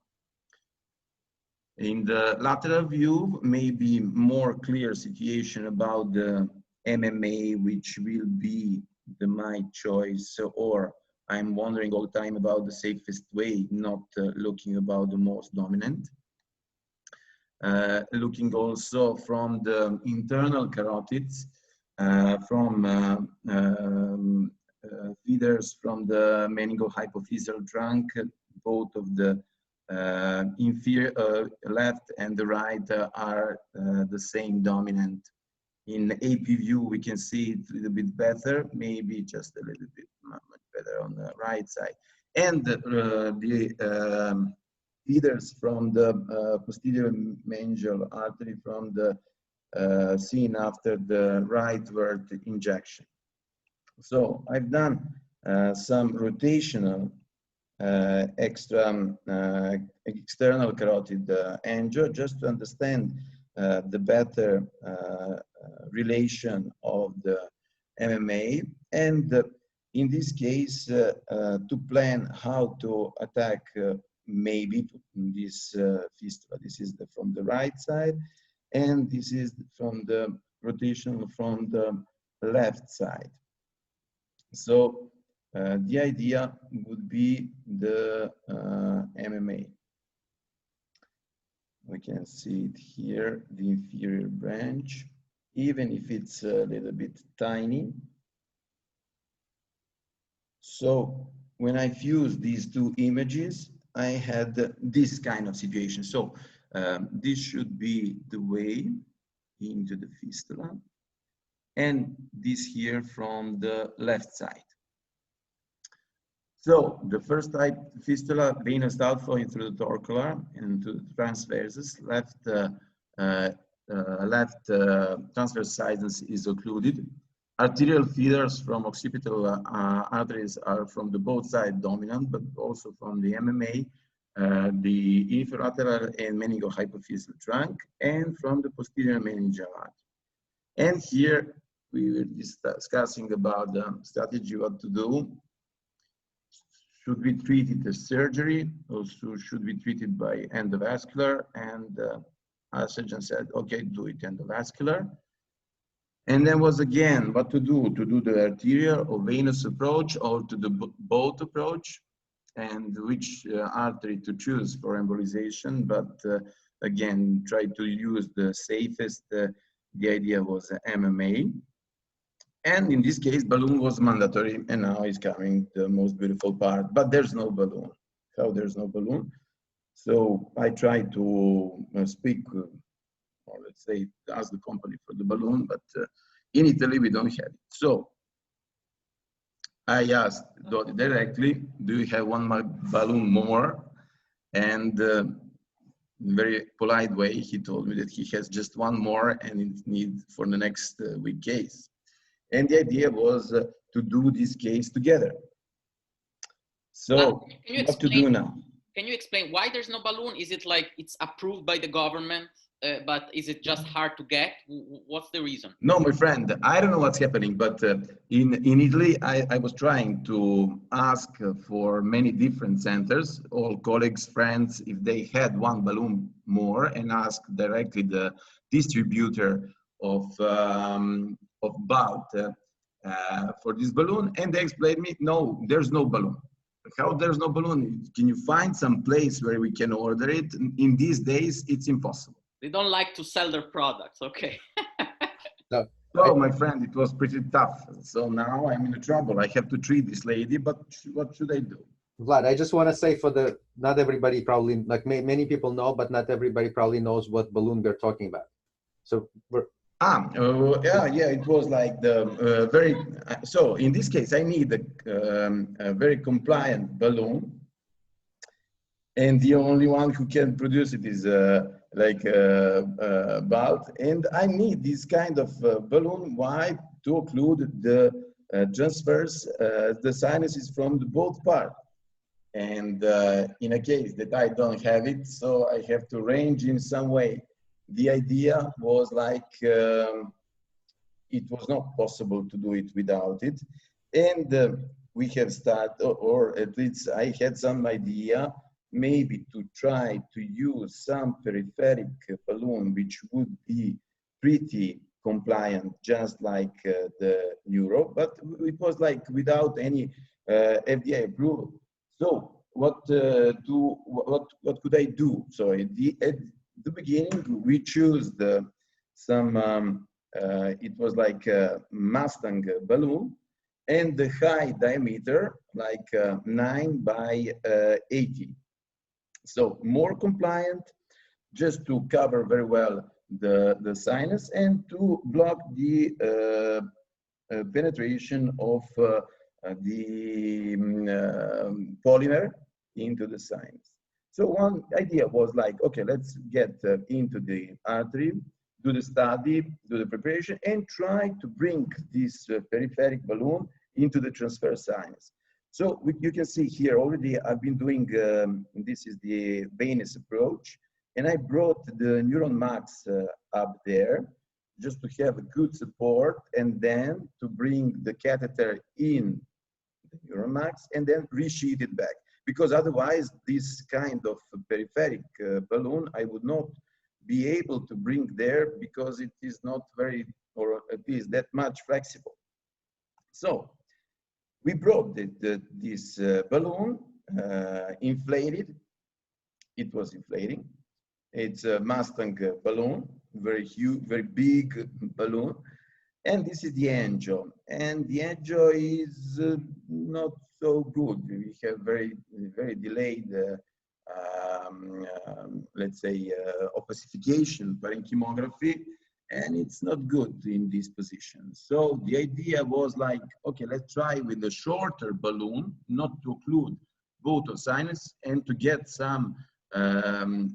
S9: In the lateral view, maybe more clear situation about the MMA, which will be my choice, or I'm wondering all the time about the safest way, not looking about the most dominant. Looking also from the internal carotids, from feeders from the meningeal hypophyseal trunk, both of the inferior left and the right are the same dominant. In AP view, we can see it a little bit better, maybe just a little bit much better on the right side. And the feeders from the posterior meningeal artery from the seen after the rightward injection. So I've done some rotational external carotid angio just to understand the better relation of the MMA, and in this case to plan how to attack maybe this fistula. This is from the right side, and this is from the rotation from the left side. So the idea would be the MMA. We can see it here, the inferior branch, even if it's a little bit tiny. So when I fused these two images, I had this kind of situation. So this should be the way into the fistula, and this here from the left side. So the first type fistula, venous outflow through the torcular and to the transversus, left transverse sinus is occluded. Arterial feeders from occipital arteries are from the both sides dominant, but also from the MMA, the infralateral and meningeal hypophyseal trunk, and from the posterior meningeal artery. And here we were discussing about the strategy, what to do. Should we treat it as surgery, or should we treat it by endovascular? And our surgeon said, okay, do it endovascular. And then was again, what to do the arterial or venous approach, or to the both approach, and which artery to choose for embolization. But again, try to use the safest. The idea was MMA. And in this case, balloon was mandatory, and now is coming the most beautiful part. But there's no balloon. How there's no balloon? So I try to speak, or let's say, ask the company for the balloon, but in Italy we don't have it. So I asked directly, do you have one balloon more? And in a very polite way, he told me that he has just one more, and it needs for the next week case. And the idea was to do this case together. So what to do now?
S4: Can you explain why there's no balloon? Is it like it's approved by the government, but is it just hard to get? What's the reason?
S9: No, my friend, I don't know what's happening, but in Italy, I was trying to ask for many different centers, all colleagues, friends, if they had one balloon more, and ask directly the distributor of BALT for this balloon, and they explained me, no, there's no balloon. How there's no balloon? Can you find some place where we can order it? In these days, it's impossible.
S4: They don't like to sell their products, okay.
S9: So, my friend, it was pretty tough. So now I'm in trouble. I have to treat this lady, but what should I do?
S10: Vlad, I just want to say not everybody probably, like many people know, but not everybody probably knows what balloon we're talking about. So
S9: yeah, it was like the so in this case, I need a very compliant balloon. And the only one who can produce it is BALT. And I need this kind of balloon. Why? To occlude the transverse, the sinuses from the both parts. And in a case that I don't have it, so I have to arrange in some way. The idea was like, it was not possible to do it without it. And we have started, or at least I had some idea, maybe to try to use some peripheric balloon, which would be pretty compliant, just like the neuro, but it was like without any FDA approval. So what could I do? So at the beginning, we choose it was like a Mustang balloon, and the high diameter like 9 by 80. So more compliant, just to cover very well the sinus and to block the penetration of the polymer into the sinus. So one idea was like, okay, let's get into the artery, do the study, do the preparation, and try to bring this peripheric balloon into the transverse sinus. So you can see here already I've been doing, this is the venous approach, and I brought the Neuron Max up there just to have a good support, and then to bring the catheter in the Neuron Max and then resheath it back. Because otherwise this kind of peripheric balloon I would not be able to bring there because it is not very, or at least that much flexible. So we brought this balloon, inflated. It was inflating. It's a Mustang balloon, very huge, very big balloon. And this is the angio. And the angio is not so good. We have very delayed, let's say, opacification parenchymography, and it's not good in this position. So the idea was like, okay, let's try with a shorter balloon, not to occlude both of sinus and to get some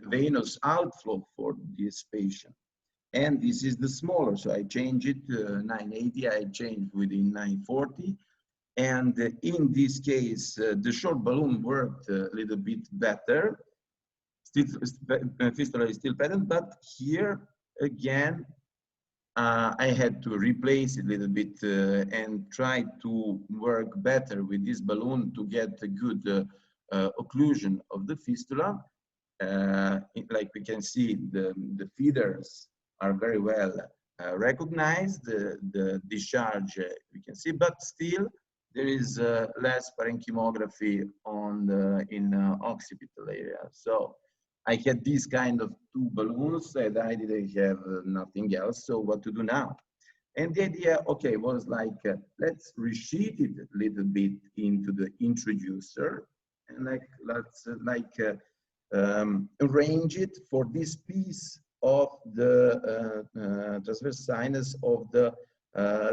S9: venous outflow for this patient. And this is the smaller, so I changed it to 980, I changed within 940. And in this case, the short balloon worked a little bit better. Still, fistula is still patent, but here again, I had to replace it a little bit and try to work better with this balloon to get a good occlusion of the fistula. Like we can see, the feeders are very well recognized. The discharge we can see, but still there is less parenchymography in occipital area. So I had these kind of two balloons and I didn't have nothing else. So what to do now? And the idea, okay, was like, let's resheath it a little bit into the introducer, and let's arrange it for this piece of the transverse sinus of the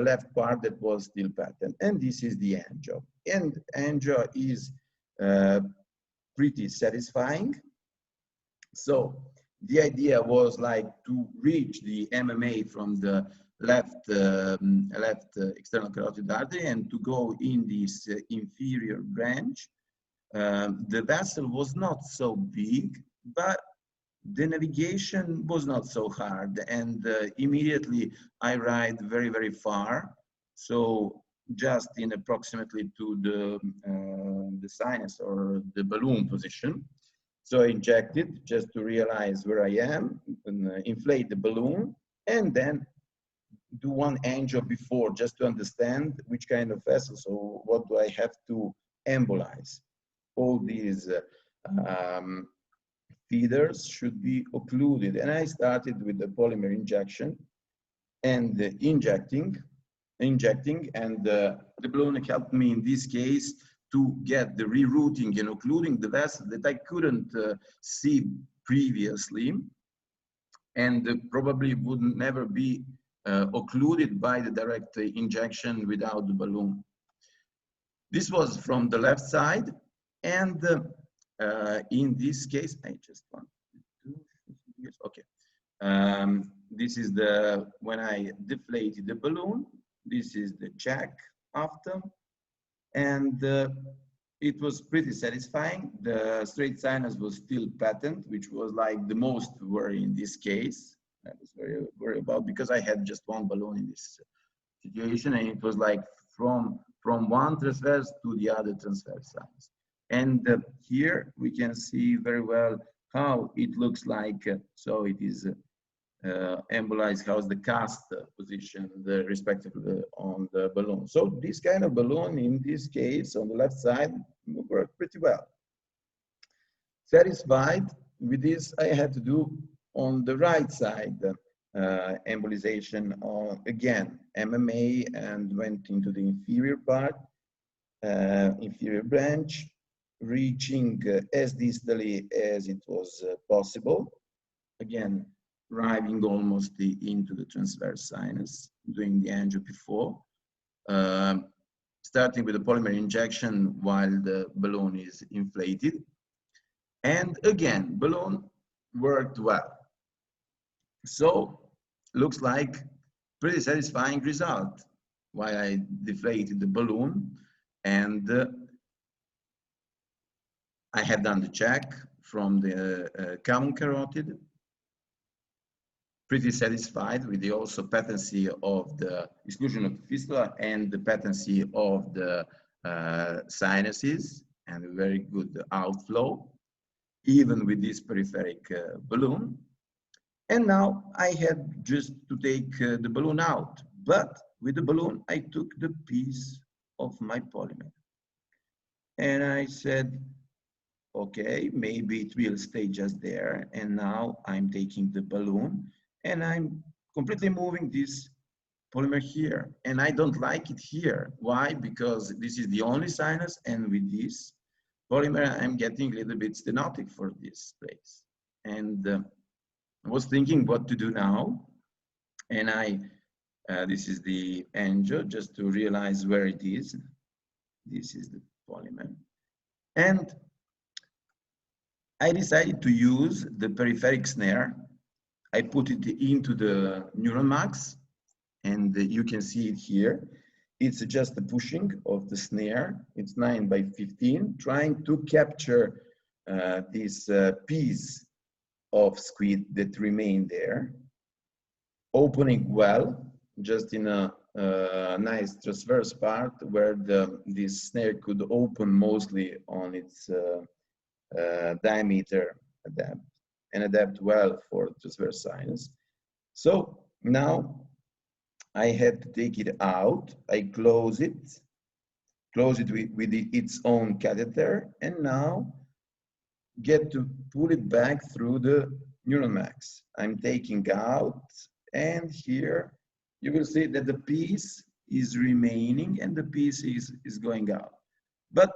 S9: left part that was still patent. And this is the angio. And angio is pretty satisfying. So the idea was like to reach the MMA from the left external carotid artery and to go in this inferior branch. The vessel was not so big, but the navigation was not so hard, and immediately I ride very, very far. So just in approximately to the sinus or the balloon position. So I injected just to realize where I am, and inflate the balloon, and then do one angio before just to understand which kind of vessel. So what do I have to embolize? All these feeders should be occluded. And I started with the polymer injection and injecting, and the balloon helped me in this case to get the rerouting and occluding the vessel that I couldn't see previously, and probably would never be occluded by the direct injection without the balloon. This was from the left side, and in this case, I just want to do, okay. This is when I deflated the balloon. This is the check after. And it was pretty satisfying. The straight sinus was still patent, which was like the most worry in this case. I was very worried about, because I had just one balloon in this situation, and it was like from one transverse to the other transverse sinus. And here we can see very well how it looks like. So it is embolize, how's the cast position, respectively on the balloon. So this kind of balloon, in this case, on the left side, worked pretty well. Satisfied with this, I had to do on the right side embolization on, again, MMA, and went into the inferior part, inferior branch, reaching as distally as it was possible. Again, arriving almost into the transverse sinus, doing the angio before, starting with the polymer injection while the balloon is inflated. And again, balloon worked well. So looks like pretty satisfying result while I deflated the balloon. And I have done the check from the common carotid. Pretty satisfied with the also patency of the exclusion of the fistula and the patency of the sinuses, and a very good outflow, even with this peripheric balloon. And now I had just to take the balloon out, but with the balloon I took the piece of my polymer. And I said, okay, maybe it will stay just there. And now I'm taking the balloon and I'm completely moving this polymer here. And I don't like it here. Why? Because this is the only sinus, and with this polymer, I'm getting a little bit stenotic for this place. And I was thinking what to do now. And this is the angio, just to realize where it is. This is the polymer. And I decided to use the peripheric snare. I put it into the neural max, and you can see it here. It's just the pushing of the snare. It's 9 by 15, trying to capture this piece of squid that remained there. Opening well, just in a nice transverse part where this snare could open mostly on its diameter adapt, and adapt well for transverse sinus. So now I had to take it out. I close it with its own catheter, and now get to pull it back through the neural max. I'm taking out, and here you will see that the piece is remaining and the piece is going out. But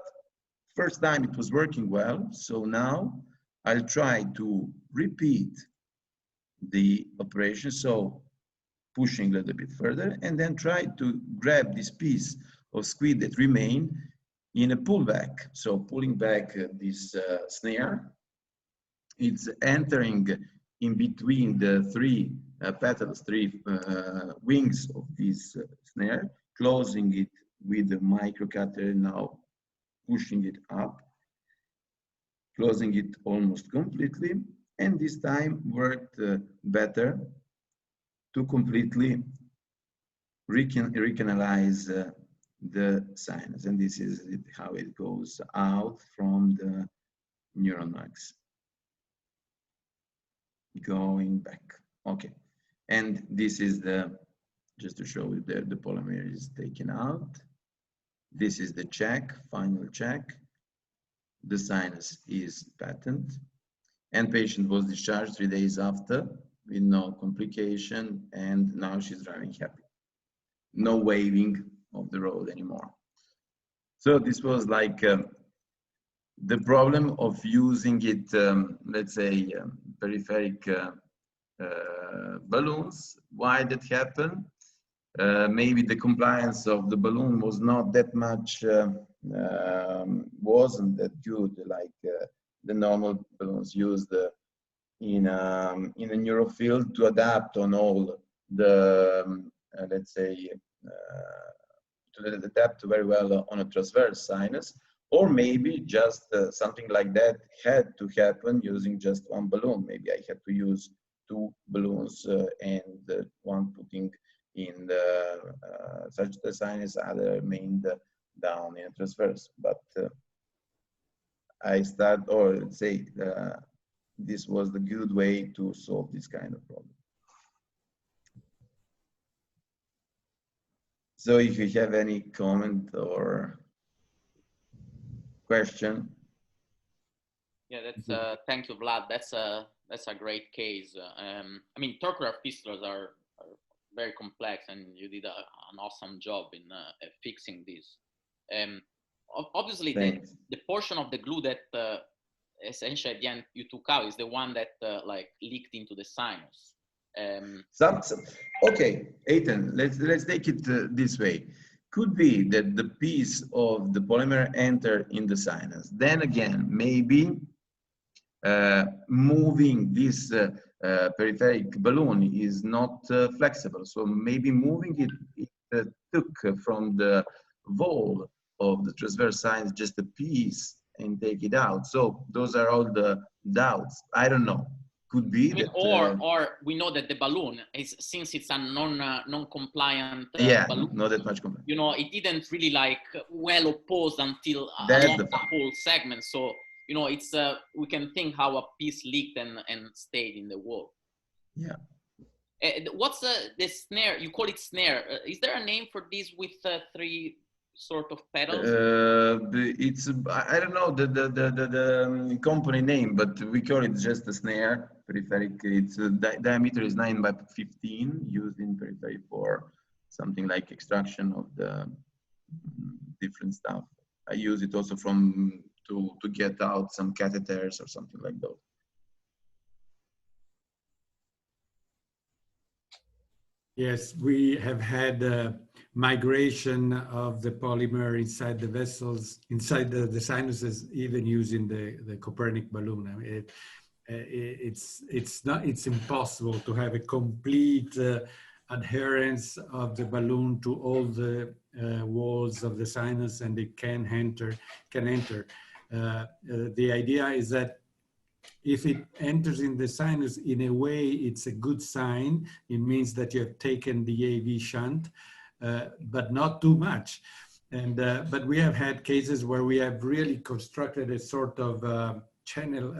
S9: first time it was working well, so now I'll try to repeat the operation. So pushing a little bit further, and then try to grab this piece of squid that remained in a pullback. So pulling back this snare, it's entering in between the three petals, three wings of this snare, closing it with the microcatheter, now pushing it up, closing it almost completely, and this time worked better to completely recanalize the sinus. And this is how it goes out from the neural max. Going back. Okay. And this is just to show you the polymer is taken out. This is the check, final check. The sinus is patent. And patient was discharged 3 days after with no complication, and now she's driving happy. No waving of the road anymore. So this was like the problem of using it, let's say, peripheric balloons. Why that happened? Maybe the compliance of the balloon was not that much, wasn't that good, like the normal balloons used in a neurofield to adapt on all the, let's say, to adapt very well on a transverse sinus, or maybe just something like that had to happen using just one balloon. Maybe I had to use 2 balloons and one putting in the sagittal sinus, other remained down in a transverse. But I start, or let's say, this was the good way to solve this kind of problem. So if you have any comment or question.
S4: Yeah, that's thank you, Vlad. That's a great case. I mean, torcular fistulas are very complex, and you did an awesome job in fixing this. Obviously, the portion of the glue that essentially at the end you took out is the one that like leaked into the sinus.
S9: Okay, Ethan, let's take it this way. Could be that the piece of the polymer entered in the sinus. Then again, maybe moving this peripheric balloon is not flexible. So maybe moving it took from the wall of the transverse sinus just a piece and take it out. So those are all the doubts. I don't know. Could be
S4: I mean,
S9: that,
S4: or we know that the balloon is, since it's a non-compliant
S9: yeah,
S4: balloon,
S9: not that much compliant.
S4: You know, it didn't really like well opposed until
S9: That's
S4: along
S9: the
S4: the whole segment. So you know, it's we can think how a piece leaked and stayed in the wall.
S9: Yeah.
S4: What's the snare? You call it snare. Is there a name for this with three sort of pedals?
S9: It's I don't know the company name, but we call it just a snare peripheric. Its diameter is 9 by 15, used in periphery for something like extraction of the different stuff. I use it also to get out some catheters or something like that.
S5: Yes, we have had migration of the polymer inside the vessels, inside the sinuses, even using the Copernic balloon. I mean, it's impossible to have a complete adherence of the balloon to all the walls of the sinus, and it can enter. The idea is that if it enters in the sinus, in a way, it's a good sign. It means that you have taken the AV shunt, but not too much. And but we have had cases where we have really constructed a sort of channel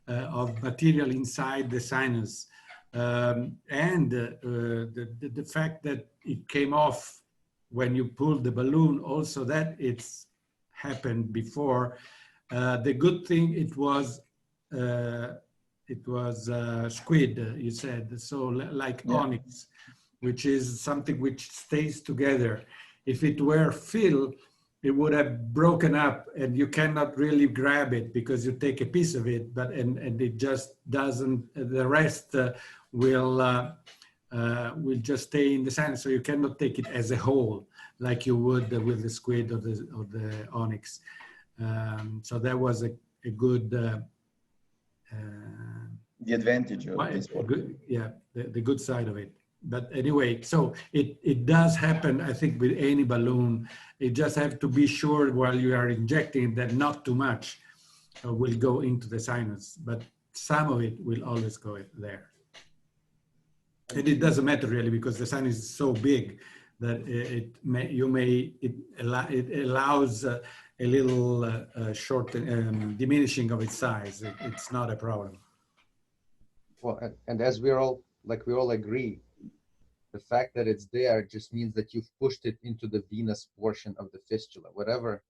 S5: of material inside the sinus, and the fact that it came off when you pulled the balloon, also that it's happened before. The good thing it was squid, you said, so like onyx, which is something which stays together. If it were fill, it would have broken up, and you cannot really grab it because you take a piece of it, but and it just doesn't. The rest will just stay in the sinus, so you cannot take it as a whole like you would with the squid or the onyx. So that was a good
S9: the advantage of this one.
S5: The good side of it. But anyway, so it does happen, I think, with any balloon. You just have to be sure while you are injecting that not too much will go into the sinus, but some of it will always go there. And it doesn't matter really, because the sinus is so big that it allows a little diminishing of its size. It's not a problem.
S10: Well, and as we all agree, the fact that it's there just means that you've pushed it into the venous portion of the fistula. Wherever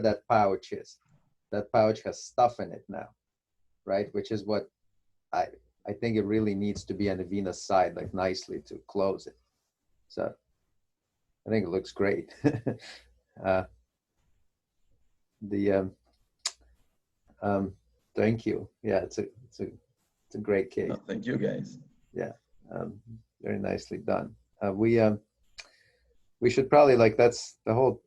S10: that pouch is, that pouch has stuff in it now, right? Which is what I think it really needs to be on the venous side, like nicely to close it. So I think it looks great. Thank you. Yeah, it's a great case.
S9: Oh, thank you, guys.
S10: Yeah, very nicely done. We should probably, like, that's the whole.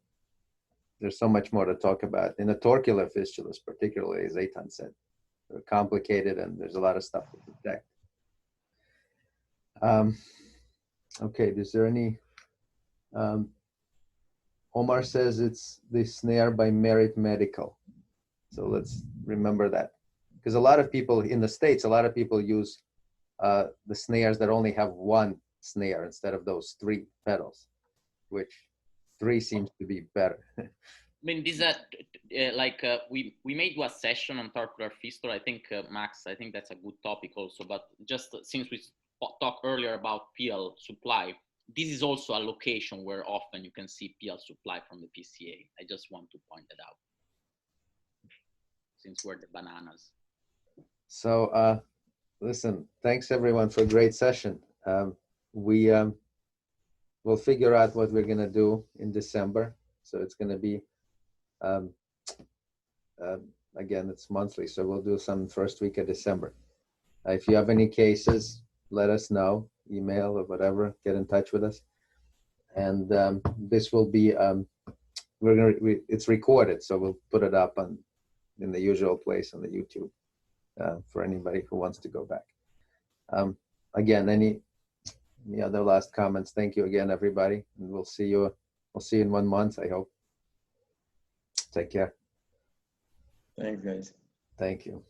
S10: There's so much more to talk about in the torcular fistulas, particularly, as Eitan said. They're complicated, and there's a lot of stuff to protect. Okay, is there any? Omar says it's the snare by Merit Medical. So let's remember that. Because a lot of people in the States, a lot of people use the snares that only have one snare instead of those 3 pedals, which 3 seems to be better.
S4: I mean, these are we may do a session on torcular fistula. I think Max, I think that's a good topic also. But just since we talked earlier about PL supply, this is also a location where often you can see PL supply from the PCA. I just want to point it out, since we're the bananas.
S10: So listen, thanks everyone for a great session. We'll figure out what we're gonna do in December. So it's gonna be, again, it's monthly, so we'll do some first week of December. If you have any cases, let us know, email or whatever, get in touch with us. And this will be, it's recorded, so we'll put it up in the usual place on the YouTube for anybody who wants to go back. Again, any other last comments? Thank you again, everybody, and we'll see you in 1 month, I hope. Take care.
S9: Thanks, guys.
S10: Thank you.